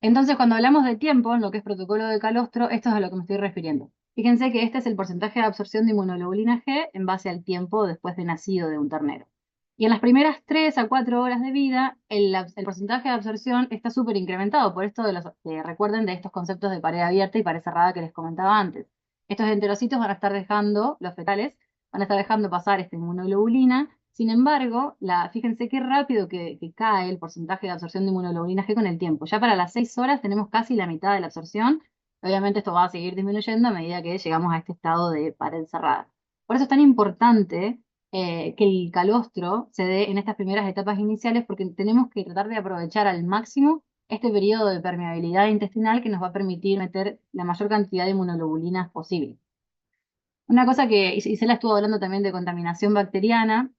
Entonces, cuando hablamos de tiempo, en lo que es protocolo de calostro, esto es a lo que me estoy refiriendo. Fíjense que este es el porcentaje de absorción de inmunoglobulina G en base al tiempo después de nacido de un ternero. Y en las primeras 3 a 4 horas de vida, el porcentaje de absorción está súper incrementado. Por esto recuerden de estos conceptos de pared abierta y pared cerrada que les comentaba antes. Estos enterocitos van a estar dejando, los fetales, van a estar dejando pasar esta inmunoglobulina. Sin embargo, fíjense qué rápido que cae el porcentaje de absorción de inmunoglobulina G con el tiempo. Ya para las 6 horas tenemos casi la mitad de la absorción. Obviamente esto va a seguir disminuyendo a medida que llegamos a este estado de pared cerrada. Por eso es tan importante que el calostro se dé en estas primeras etapas iniciales porque tenemos que tratar de aprovechar al máximo este periodo de permeabilidad intestinal que nos va a permitir meter la mayor cantidad de inmunoglobulinas posible. Una cosa que Isela estuvo hablando también de contaminación bacteriana,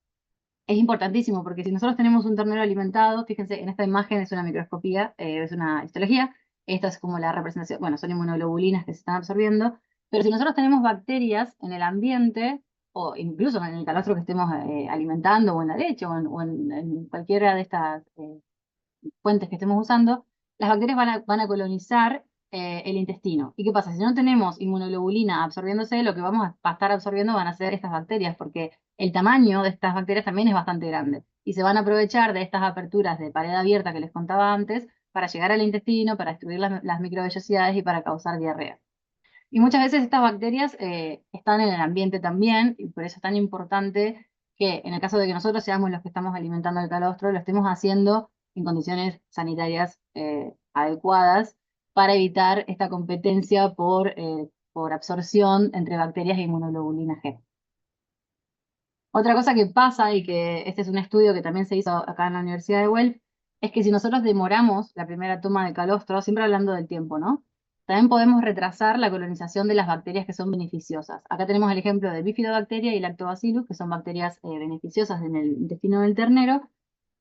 es importantísimo porque si nosotros tenemos un ternero alimentado, fíjense, en esta imagen es una microscopía, es una histología, esta es como la representación, bueno, son inmunoglobulinas que se están absorbiendo, pero si nosotros tenemos bacterias en el ambiente, o incluso en el calostro que estemos alimentando, o en la leche, o en cualquiera de estas fuentes que estemos usando, las bacterias van a colonizar el intestino. ¿Y qué pasa? Si no tenemos inmunoglobulina absorbiéndose, lo que vamos a estar absorbiendo van a ser estas bacterias, porque el tamaño de estas bacterias también es bastante grande. Y se van a aprovechar de estas aperturas de pared abierta que les contaba antes para llegar al intestino, para destruir las microvellosidades y para causar diarrea. Y muchas veces estas bacterias están en el ambiente también, y por eso es tan importante que en el caso de que nosotros seamos los que estamos alimentando el calostro, lo estemos haciendo en condiciones sanitarias adecuadas para evitar esta competencia por absorción entre bacterias e inmunoglobulina G. Otra cosa que pasa, y que este es un estudio que también se hizo acá en la Universidad de Guelph, es que si nosotros demoramos la primera toma de calostro, siempre hablando del tiempo, ¿no? También podemos retrasar la colonización de las bacterias que son beneficiosas. Acá tenemos el ejemplo de Bifidobacteria y Lactobacillus, que son bacterias beneficiosas en el intestino del ternero,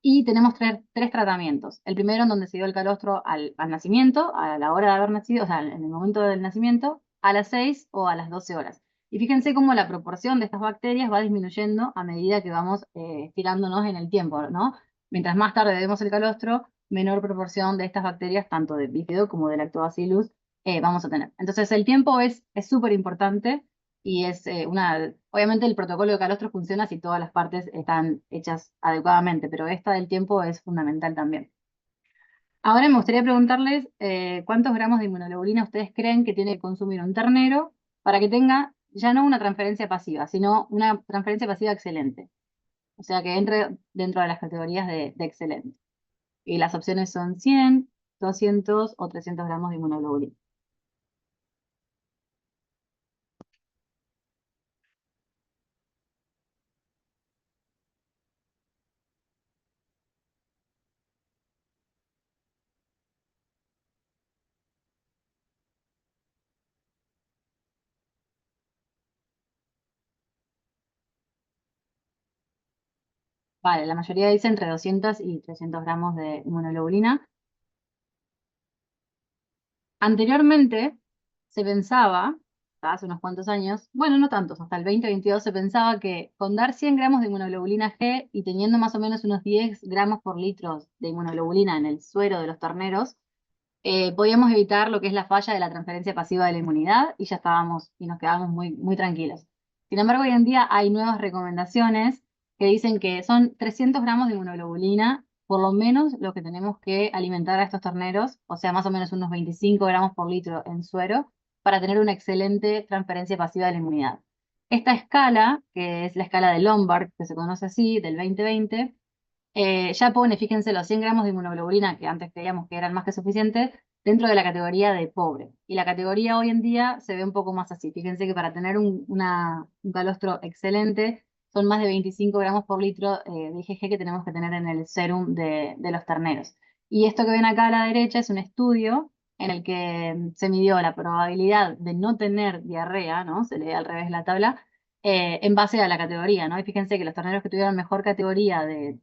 y tenemos tres tratamientos. El primero en donde se dio el calostro al nacimiento, a la hora de haber nacido, o sea, en el momento del nacimiento, a las 6 o a las 12 horas. Y fíjense cómo la proporción de estas bacterias va disminuyendo a medida que vamos estirándonos en el tiempo, ¿no? Mientras más tarde demos el calostro, menor proporción de estas bacterias, tanto de bífido como de lactobacillus, vamos a tener. Entonces el tiempo es súper importante y obviamente el protocolo de calostro funciona si todas las partes están hechas adecuadamente, pero esta del tiempo es fundamental también. Ahora me gustaría preguntarles cuántos gramos de inmunoglobulina ustedes creen que tiene que consumir un ternero para que tenga ya no una transferencia pasiva, sino una transferencia pasiva excelente. O sea, que entre dentro de las categorías de excelente. Y las opciones son 100, 200 o 300 gramos de inmunoglobulina. Vale, la mayoría dice entre 200 y 300 gramos de inmunoglobulina. Anteriormente se pensaba, hace unos cuantos años, bueno, no tantos, hasta el 2022 se pensaba que con dar 100 gramos de inmunoglobulina G y teniendo más o menos unos 10 gramos por litro de inmunoglobulina en el suero de los terneros, podíamos evitar lo que es la falla de la transferencia pasiva de la inmunidad y ya estábamos y nos quedábamos muy, muy tranquilos. Sin embargo, hoy en día hay nuevas recomendaciones que dicen que son 300 gramos de inmunoglobulina, por lo menos lo que tenemos que alimentar a estos terneros, o sea, más o menos unos 25 gramos por litro en suero, para tener una excelente transferencia pasiva de la inmunidad. Esta escala, que es la escala de Lombard, que se conoce así, del 2020, ya pone, fíjense, los 100 gramos de inmunoglobulina, que antes creíamos que eran más que suficientes, dentro de la categoría de pobre. Y la categoría hoy en día se ve un poco más así. Fíjense que para tener un calostro excelente, son más de 25 gramos por litro de IgG que tenemos que tener en el serum de los terneros. Y esto que ven acá a la derecha es un estudio en el que se midió la probabilidad de no tener diarrea, ¿no? Se lee al revés la tabla, en base a la categoría, ¿no? Y fíjense que los terneros que tuvieron mejor categoría de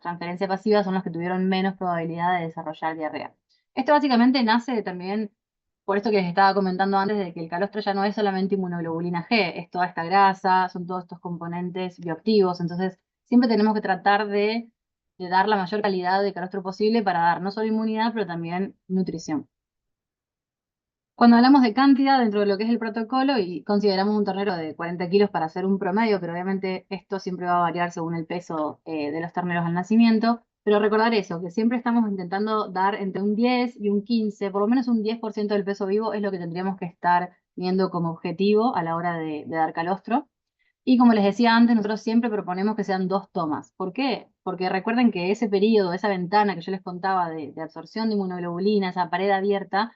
transferencia pasiva son los que tuvieron menos probabilidad de desarrollar diarrea. Esto básicamente nace también por esto que les estaba comentando antes de que el calostro ya no es solamente inmunoglobulina G, es toda esta grasa, son todos estos componentes bioactivos, entonces siempre tenemos que tratar de dar la mayor calidad de calostro posible para dar no solo inmunidad, pero también nutrición. Cuando hablamos de cantidad dentro de lo que es el protocolo y consideramos un ternero de 40 kilos para hacer un promedio, pero obviamente esto siempre va a variar según el peso de los terneros al nacimiento, pero recordar eso, que siempre estamos intentando dar entre un 10 y un 15, por lo menos un 10% del peso vivo es lo que tendríamos que estar viendo como objetivo a la hora de dar calostro. Y como les decía antes, nosotros siempre proponemos que sean 2 tomas. ¿Por qué? Porque recuerden que ese periodo, esa ventana que yo les contaba de absorción de inmunoglobulina, esa pared abierta,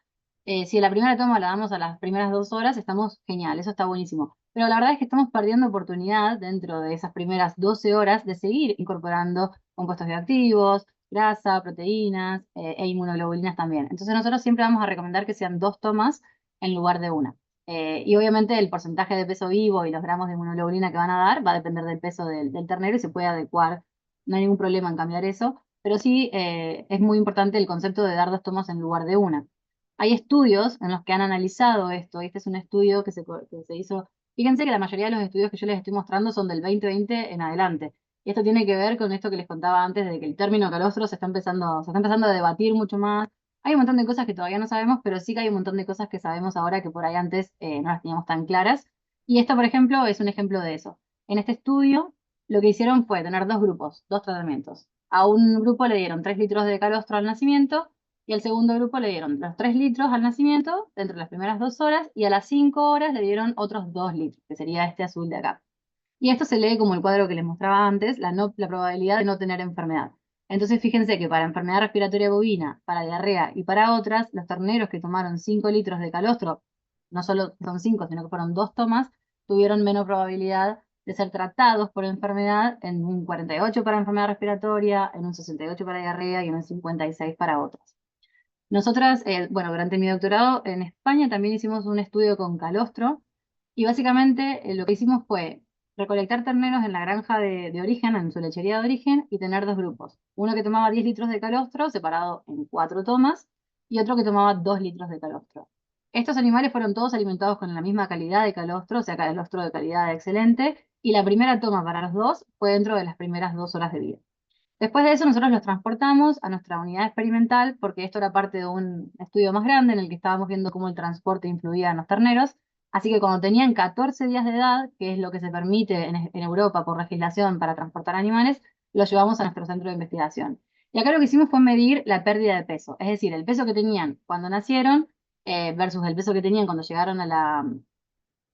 si la primera toma la damos a las primeras 2 horas, estamos genial, eso está buenísimo. Pero la verdad es que estamos perdiendo oportunidad dentro de esas primeras 12 horas de seguir incorporando compuestos bioactivos, grasa, proteínas e inmunoglobulinas también. Entonces nosotros siempre vamos a recomendar que sean 2 tomas en lugar de una. Y obviamente el porcentaje de peso vivo y los gramos de inmunoglobulina que van a dar va a depender del peso del ternero y se puede adecuar. No hay ningún problema en cambiar eso, pero sí es muy importante el concepto de dar 2 tomas en lugar de una. Hay estudios en los que han analizado esto. Este es un estudio que se hizo. Fíjense que la mayoría de los estudios que yo les estoy mostrando son del 2020 en adelante. Y esto tiene que ver con esto que les contaba antes de que el término calostro se está empezando a debatir mucho más. Hay un montón de cosas que todavía no sabemos, pero sí que hay un montón de cosas que sabemos ahora que por ahí antes no las teníamos tan claras. Y esto, por ejemplo, es un ejemplo de eso. En este estudio, lo que hicieron fue tener 2 grupos, 2 tratamientos. A un grupo le dieron 3 litros de calostro al nacimiento y al segundo grupo le dieron los 3 litros al nacimiento dentro de las primeras 2 horas y a las 5 horas le dieron otros 2 litros, que sería este azul de acá. Y esto se lee como el cuadro que les mostraba antes, la probabilidad de no tener enfermedad. Entonces fíjense que para enfermedad respiratoria bovina, para diarrea y para otras, los terneros que tomaron 5 litros de calostro, no solo son 5, sino que fueron 2 tomas, tuvieron menos probabilidad de ser tratados por enfermedad en un 48 para enfermedad respiratoria, en un 68 para diarrea y en un 56 para otras. Nosotras, bueno, durante mi doctorado en España también hicimos un estudio con calostro y básicamente lo que hicimos fue recolectar terneros en la granja de origen, en su lechería de origen, y tener 2 grupos. Uno que tomaba 10 litros de calostro, separado en 4 tomas, y otro que tomaba 2 litros de calostro. Estos animales fueron todos alimentados con la misma calidad de calostro, o sea, calostro de calidad excelente, y la primera toma para los dos fue dentro de las primeras 2 horas de vida. Después de eso, nosotros los transportamos a nuestra unidad experimental, porque esto era parte de un estudio más grande en el que estábamos viendo cómo el transporte influía en los terneros. Así que cuando tenían 14 días de edad, que es lo que se permite en Europa por legislación para transportar animales, los llevamos a nuestro centro de investigación. Y acá lo que hicimos fue medir la pérdida de peso, es decir, el peso que tenían cuando nacieron versus el peso que tenían cuando llegaron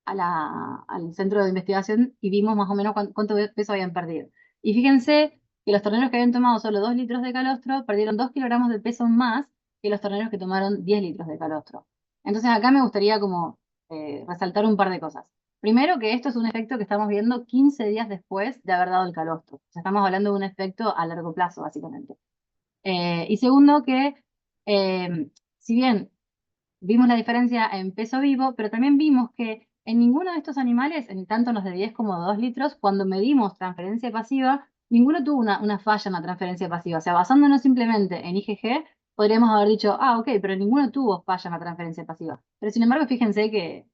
al centro de investigación y vimos más o menos cuánto peso habían perdido. Y fíjense que los terneros que habían tomado solo 2 litros de calostro perdieron 2 kilogramos de peso más que los terneros que tomaron 10 litros de calostro. Entonces acá me gustaría como resaltar un par de cosas. Primero, que esto es un efecto que estamos viendo 15 días después de haber dado el calostro. O sea, estamos hablando de un efecto a largo plazo, básicamente. Y segundo, que si bien vimos la diferencia en peso vivo, pero también vimos que en ninguno de estos animales, en tanto los de 10 como 2 litros, cuando medimos transferencia pasiva, ninguno tuvo una falla en la transferencia pasiva. O sea, basándonos simplemente en IgG, podríamos haber dicho, ah, ok, pero ninguno tuvo falla en la transferencia pasiva. Pero sin embargo, fíjense que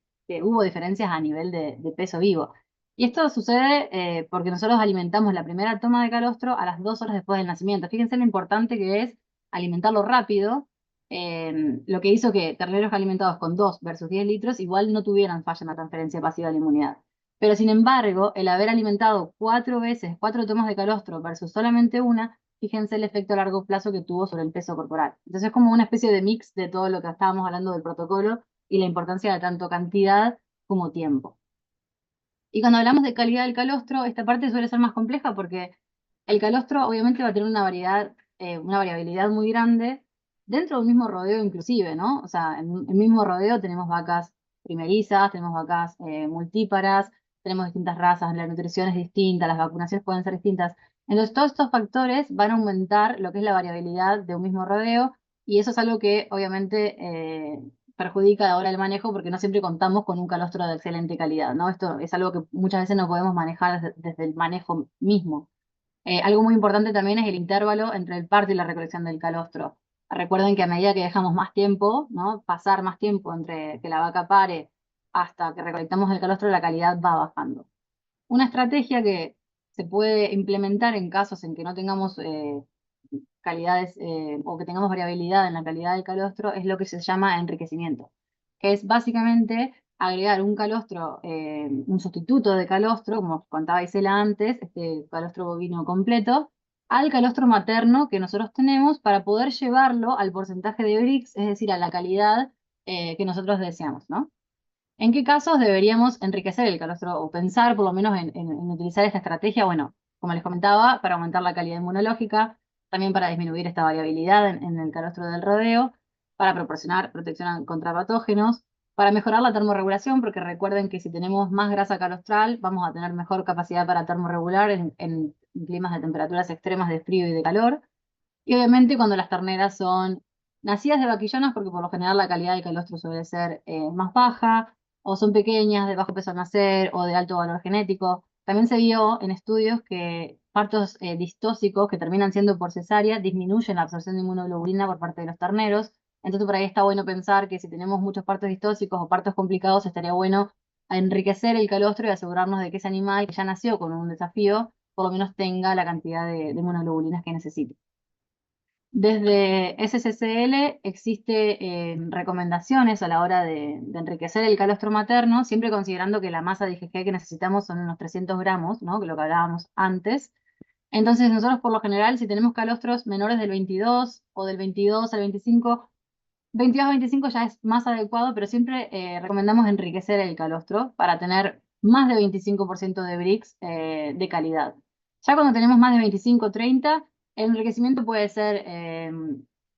hubo diferencias a nivel de peso vivo. Y esto sucede porque nosotros alimentamos la primera toma de calostro a las 2 horas después del nacimiento. Fíjense lo importante que es alimentarlo rápido, lo que hizo que terneros alimentados con 2 versus 10 litros igual no tuvieran falla en la transferencia pasiva de la inmunidad. Pero sin embargo, el haber alimentado 4 veces, 4 tomas de calostro versus solamente una, fíjense el efecto a largo plazo que tuvo sobre el peso corporal. Entonces es como una especie de mix de todo lo que estábamos hablando del protocolo y la importancia de tanto cantidad como tiempo. Y cuando hablamos de calidad del calostro, esta parte suele ser más compleja porque el calostro obviamente va a tener una variabilidad muy grande dentro de un mismo rodeo inclusive, ¿no? O sea, en el mismo rodeo tenemos vacas primerizas, tenemos vacas multíparas, tenemos distintas razas, la nutrición es distinta, las vacunaciones pueden ser distintas. Entonces, todos estos factores van a aumentar lo que es la variabilidad de un mismo rodeo y eso es algo que obviamente perjudica ahora el manejo porque no siempre contamos con un calostro de excelente calidad, ¿no? Esto es algo que muchas veces no podemos manejar desde el manejo mismo. Algo muy importante también es el intervalo entre el parto y la recolección del calostro. Recuerden que a medida que dejamos más tiempo, ¿no? Pasar más tiempo entre que la vaca pare hasta que recolectamos el calostro, la calidad va bajando. Una estrategia que se puede implementar en casos en que no tengamos calidades o que tengamos variabilidad en la calidad del calostro es lo que se llama enriquecimiento, que es básicamente agregar un calostro, un sustituto de calostro, como contaba Isela antes, este calostro bovino completo, al calostro materno que nosotros tenemos para poder llevarlo al porcentaje de Brix, es decir, a la calidad que nosotros deseamos, ¿no? ¿En qué casos deberíamos enriquecer el calostro o pensar por lo menos en utilizar esta estrategia? Bueno, como les comentaba, para aumentar la calidad inmunológica, también para disminuir esta variabilidad en el calostro del rodeo, para proporcionar protección contra patógenos, para mejorar la termorregulación, porque recuerden que si tenemos más grasa calostral, vamos a tener mejor capacidad para termorregular en climas de temperaturas extremas de frío y de calor. Y obviamente cuando las terneras son nacidas de vaquillonas, porque por lo general la calidad del calostro suele ser más baja, o son pequeñas, de bajo peso al nacer, o de alto valor genético. También se vio en estudios que partos distóxicos que terminan siendo por cesárea disminuyen la absorción de inmunoglobulina por parte de los terneros. Entonces por ahí está bueno pensar que si tenemos muchos partos distóxicos o partos complicados, estaría bueno enriquecer el calostro y asegurarnos de que ese animal que ya nació con un desafío, por lo menos tenga la cantidad de inmunoglobulinas que necesite. Desde SCCL existe recomendaciones a la hora de enriquecer el calostro materno, siempre considerando que la masa de IgG que necesitamos son unos 300 gramos, ¿no? Que lo que hablábamos antes. Entonces nosotros por lo general, si tenemos calostros menores del 22 o del 22 al 25, 22 a 25 ya es más adecuado, pero siempre recomendamos enriquecer el calostro para tener más de 25% de Brix de calidad. Ya cuando tenemos más de 25 o 30, el enriquecimiento se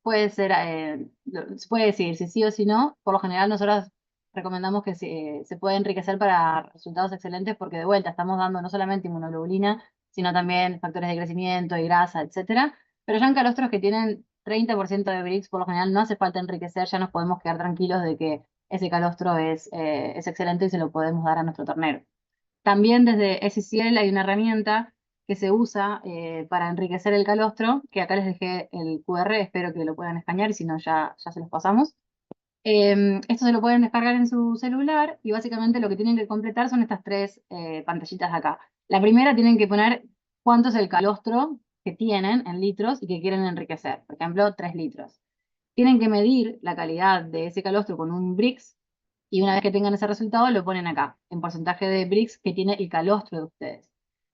puede decidir si sí o si no. Por lo general nosotros recomendamos que se puede enriquecer para resultados excelentes porque de vuelta estamos dando no solamente inmunoglobulina, sino también factores de crecimiento y grasa, etcétera. Pero ya en calostros que tienen 30% de Brix, por lo general no hace falta enriquecer, ya nos podemos quedar tranquilos de que ese calostro es excelente y se lo podemos dar a nuestro ternero. También desde SCL hay una herramienta que se usa para enriquecer el calostro, que acá les dejé el QR, espero que lo puedan escanear y si no ya se los pasamos. Esto se lo pueden descargar en su celular y básicamente lo que tienen que completar son estas 3 pantallitas de acá. La primera tienen que poner cuánto es el calostro que tienen en litros y que quieren enriquecer. Por ejemplo, 3 litros. Tienen que medir la calidad de ese calostro con un Brix y una vez que tengan ese resultado lo ponen acá, en porcentaje de Brix que tiene el calostro de ustedes.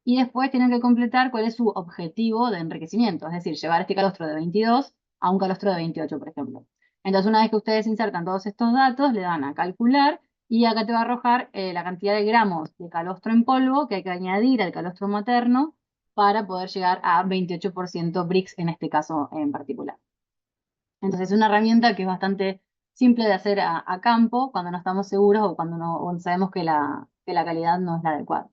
Y después tienen que completar cuál es su objetivo de enriquecimiento, es decir, llevar este calostro de 22 a un calostro de 28, por ejemplo. Entonces, una vez que ustedes insertan todos estos datos, le dan a calcular y acá te va a arrojar la cantidad de gramos de calostro en polvo que hay que añadir al calostro materno para poder llegar a 28% Brix en este caso en particular. Entonces, es una herramienta que es bastante simple de hacer a campo cuando no estamos seguros o cuando no sabemos que la calidad no es la adecuada.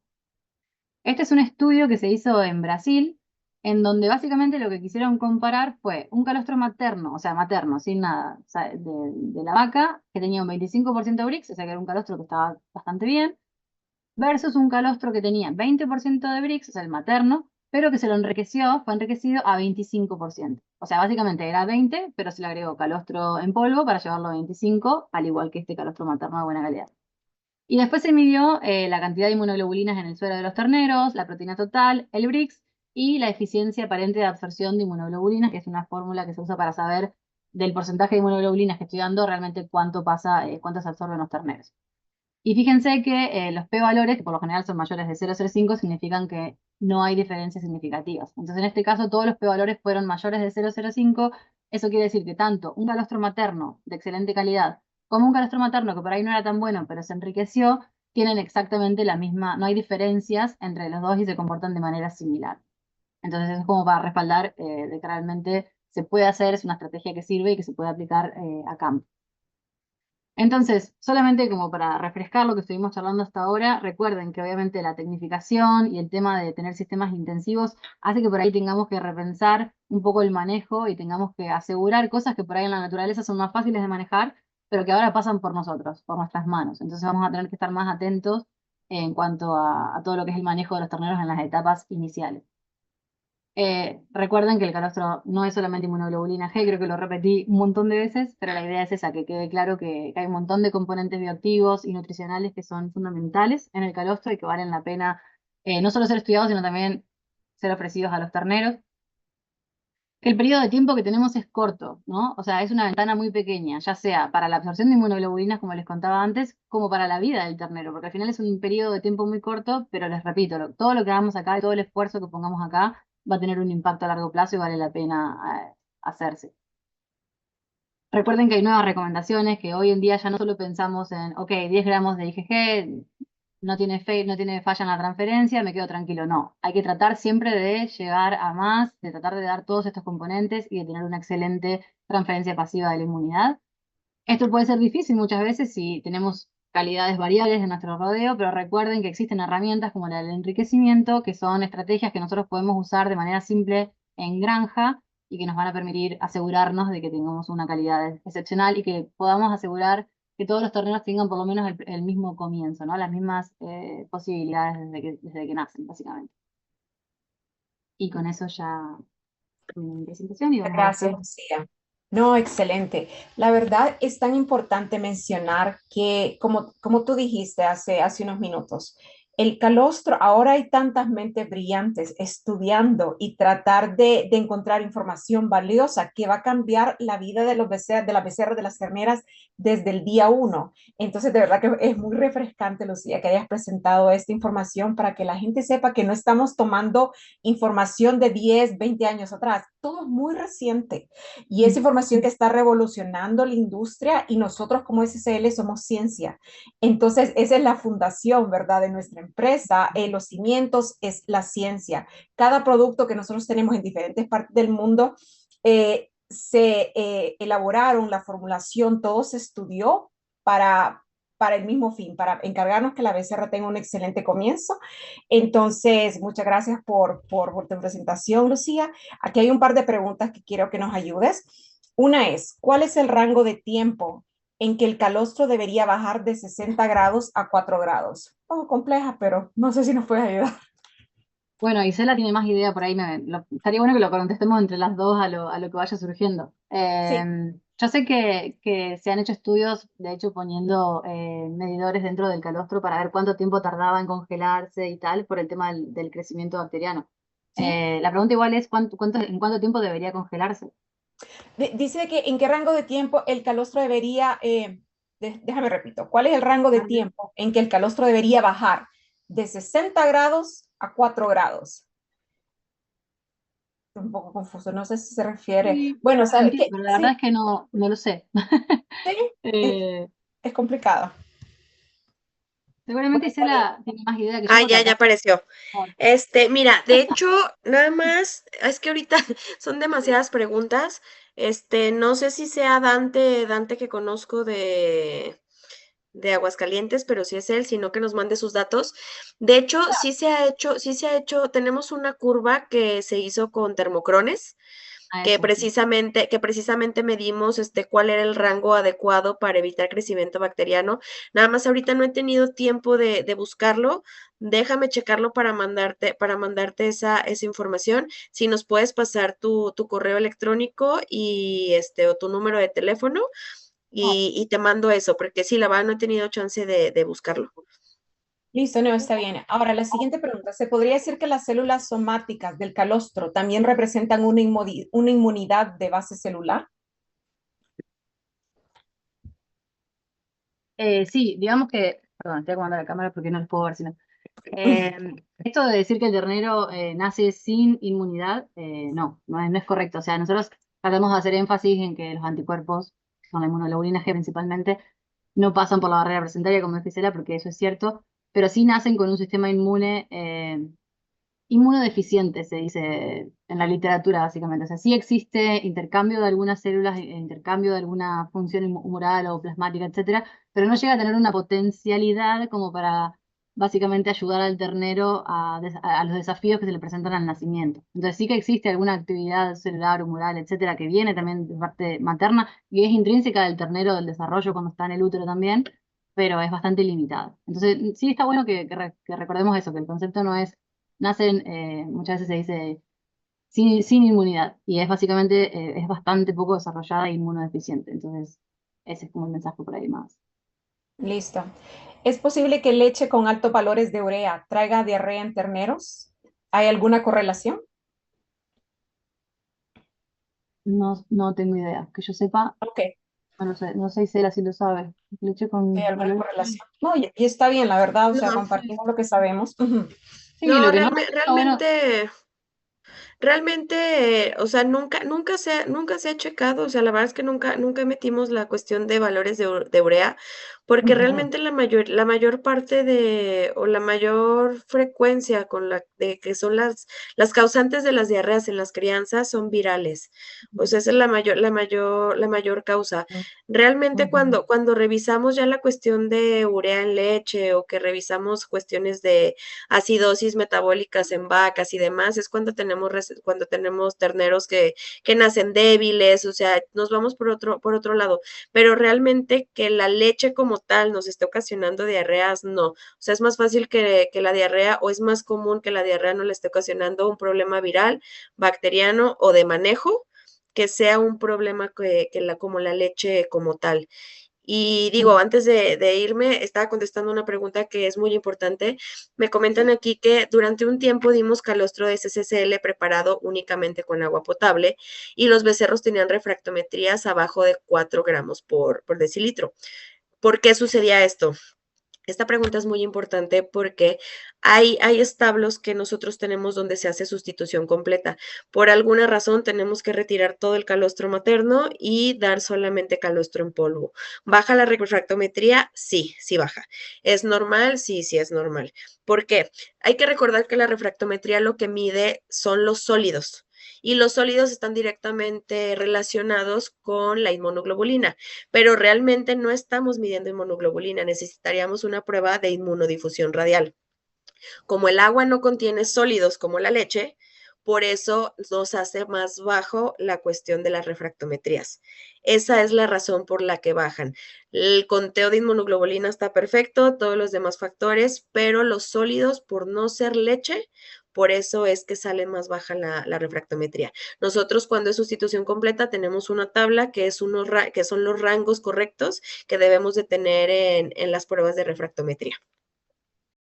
Este es un estudio que se hizo en Brasil, en donde básicamente lo que quisieron comparar fue un calostro materno, o sea, materno, sin nada, o sea, de la vaca, que tenía un 25% de Brix, o sea, que era un calostro que estaba bastante bien, versus un calostro que tenía 20% de Brix, o sea, el materno, pero que se lo enriqueció, fue enriquecido a 25%. O sea, básicamente era 20, pero se le agregó calostro en polvo para llevarlo a 25, al igual que este calostro materno de buena calidad. Y después se midió la cantidad de inmunoglobulinas en el suero de los terneros, la proteína total, el Brix y la eficiencia aparente de absorción de inmunoglobulinas, que es una fórmula que se usa para saber del porcentaje de inmunoglobulinas que estoy dando realmente cuánto pasa, cuánto se absorbe en los terneros. Y fíjense que los p-valores, que por lo general son mayores de 0,05, significan que no hay diferencias significativas. Entonces, en este caso, todos los p-valores fueron mayores de 0,05. Eso quiere decir que tanto un calostro materno de excelente calidad como un calostro materno que por ahí no era tan bueno, pero se enriqueció, tienen exactamente la misma, no hay diferencias entre los dos y se comportan de manera similar. Entonces, eso es como para respaldar de que realmente se puede hacer, es una estrategia que sirve y que se puede aplicar a campo. Entonces, solamente como para refrescar lo que estuvimos charlando hasta ahora, recuerden que obviamente la tecnificación y el tema de tener sistemas intensivos hace que por ahí tengamos que repensar un poco el manejo y tengamos que asegurar cosas que por ahí en la naturaleza son más fáciles de manejar, pero que ahora pasan por nosotros, por nuestras manos. Entonces vamos a tener que estar más atentos en cuanto a todo lo que es el manejo de los terneros en las etapas iniciales. Recuerden que el calostro no es solamente inmunoglobulina G, creo que lo repetí un montón de veces, pero la idea es esa, que quede claro que hay un montón de componentes bioactivos y nutricionales que son fundamentales en el calostro y que valen la pena no solo ser estudiados, sino también ser ofrecidos a los terneros. Que el periodo de tiempo que tenemos es corto, ¿no? O sea, es una ventana muy pequeña, ya sea para la absorción de inmunoglobulinas, como les contaba antes, como para la vida del ternero, porque al final es un periodo de tiempo muy corto, pero les repito, todo lo que hagamos acá y todo el esfuerzo que pongamos acá va a tener un impacto a largo plazo y vale la pena hacerse. Recuerden que hay nuevas recomendaciones, que hoy en día ya no solo pensamos en, ok, 10 gramos de IgG, no tiene falla en la transferencia, me quedo tranquilo. No, hay que tratar siempre de llegar a más, de tratar de dar todos estos componentes y de tener una excelente transferencia pasiva de la inmunidad. Esto puede ser difícil muchas veces si tenemos calidades variables de nuestro rodeo, pero recuerden que existen herramientas como la del enriquecimiento, que son estrategias que nosotros podemos usar de manera simple en granja y que nos van a permitir asegurarnos de que tengamos una calidad excepcional y que podamos asegurar que todos los terneros tengan por lo menos el mismo comienzo, ¿no? Las mismas posibilidades desde que nacen, básicamente. Y con eso ya termino mi presentación y vamos a Gracias, Lucía. No, excelente. La verdad es tan importante mencionar que, como tú dijiste hace unos minutos, el calostro, ahora hay tantas mentes brillantes estudiando y tratar de encontrar información valiosa que va a cambiar la vida de de las becerras, de las terneras desde el día uno. Entonces, de verdad que es muy refrescante, Lucía, que hayas presentado esta información para que la gente sepa que no estamos tomando información de 10, 20 años atrás. Todo es muy reciente y es información que está revolucionando la industria y nosotros como SCL somos ciencia. Entonces, esa es la fundación, ¿verdad?, de nuestra empresa. Los cimientos es la ciencia. Cada producto que nosotros tenemos en diferentes partes del mundo se elaboraron, la formulación, todo se estudió para el mismo fin, para encargarnos que la becerra tenga un excelente comienzo. Entonces, muchas gracias por tu presentación, Lucía. Aquí hay un par de preguntas que quiero que nos ayudes. Una es, ¿cuál es el rango de tiempo en que el calostro debería bajar de 60 grados a 4 grados? Oh, compleja, pero no sé si nos puedes ayudar. Bueno, Isela tiene más idea por ahí, estaría bueno que lo contestemos entre las dos a lo que vaya surgiendo. Sí. Yo sé que se han hecho estudios, de hecho, poniendo medidores dentro del calostro para ver cuánto tiempo tardaba en congelarse y tal, por el tema del crecimiento bacteriano. ¿Sí? La pregunta igual es, ¿en cuánto tiempo debería congelarse? Dice que en qué rango de tiempo el calostro debería, déjame repito, ¿cuál es el rango de tiempo en que el calostro debería bajar de 60 grados a 4 grados? Un poco confuso, no sé si se refiere. Sí, Bueno, ¿sabe entiendo, qué? pero la verdad Sí, es que no lo sé. sí, es, Eh, es complicado. Seguramente Isela tiene más idea que yo Ah, porque ya acá... apareció. Mira, de hecho, nada más, es que ahorita son demasiadas preguntas. No sé si sea Dante que conozco de Aguascalientes, pero si es él, sino que nos mande sus datos. De hecho, sí se ha hecho, tenemos una curva que se hizo con termocrones. a que eso, sí. precisamente medimos cuál era el rango adecuado para evitar crecimiento bacteriano. Nada más ahorita no he tenido tiempo de buscarlo. Déjame checarlo para mandarte esa información. Si nos puedes pasar tu correo electrónico y o tu número de teléfono y te mando eso, porque sí, la verdad no he tenido chance de buscarlo. Listo, no, está bien. Ahora, la siguiente pregunta. ¿Se podría decir que las células somáticas del calostro también representan una inmunidad de base celular? Sí, digamos que, perdón, estoy acomodando la cámara porque no lo puedo ver, sino. Esto de decir que el ternero nace sin inmunidad, no es correcto. O sea, nosotros tratamos de hacer énfasis en que los anticuerpos, que son la inmunoglobulina G principalmente, no pasan por la barrera placentaria, como dice Cela, porque eso es cierto, pero sí nacen con un sistema inmune inmunodeficiente, se dice en la literatura, básicamente. O sea, sí existe intercambio de algunas células, intercambio de alguna función humoral o plasmática, etcétera, pero no llega a tener una potencialidad como para básicamente ayudar al ternero a los desafíos que se le presentan al nacimiento. Entonces sí que existe alguna actividad celular, humoral, etcétera, que viene también de parte materna y es intrínseca del ternero, del desarrollo cuando está en el útero también, pero es bastante limitada. Entonces sí está bueno que recordemos eso, que el concepto no es nacen, muchas veces se dice, sin inmunidad y es básicamente, es bastante poco desarrollada e inmunodeficiente. Entonces, ese es como el mensaje por ahí más. Listo. ¿Es posible que leche con altos valores de urea traiga diarrea en terneros? ¿Hay alguna correlación? No tengo idea. Que yo sepa, Ok, no sé si Cela si lo sabe. Leche ¿hay con alguna valores. correlación? No, y está bien, la verdad, o sea, No, compartimos lo que sabemos. Ujú. Sí, no, lo que no está bueno. realmente, o sea, nunca se ha checado, o sea, la verdad es que nunca metimos la cuestión de valores de urea, porque Ujú. realmente la mayor parte o la mayor frecuencia con la de que son las causantes de las diarreas en las crianzas son virales. O sea, esa es la mayor causa. Realmente Ujú. cuando revisamos ya la cuestión de urea en leche o que revisamos cuestiones de acidosis metabólicas en vacas y demás, es cuando tenemos terneros que nacen débiles, o sea, nos vamos por otro lado, pero realmente que la leche como tal nos esté ocasionando diarreas, no. O sea, es más fácil que la diarrea o es más común que la diarrea no le esté ocasionando un problema viral, bacteriano o de manejo, que sea un problema como la leche como tal. Y digo, antes de irme, estaba contestando una pregunta que es muy importante. Me comentan aquí que durante un tiempo dimos calostro de SCCL preparado únicamente con agua potable y los becerros tenían refractometrías abajo de 4 gramos por decilitro. ¿Por qué sucedía esto? Esta pregunta es muy importante porque hay establos que nosotros tenemos donde se hace sustitución completa. Por alguna razón tenemos que retirar todo el calostro materno y dar solamente calostro en polvo. ¿Baja la refractometría? Sí, sí baja. ¿Es normal? Sí, sí es normal. ¿Por qué? Hay que recordar que la refractometría lo que mide son los sólidos y los sólidos están directamente relacionados con la inmunoglobulina, pero realmente no estamos midiendo inmunoglobulina, necesitaríamos una prueba de inmunodifusión radial. Como el agua no contiene sólidos como la leche, por eso nos hace más bajo la cuestión de las refractometrías. Esa es la razón por la que bajan. El conteo de inmunoglobulina está perfecto, todos los demás factores, pero los sólidos, por no ser leche, por eso es que sale más baja la refractometría. Nosotros cuando es sustitución completa tenemos una tabla que son los rangos correctos que debemos de tener en las pruebas de refractometría.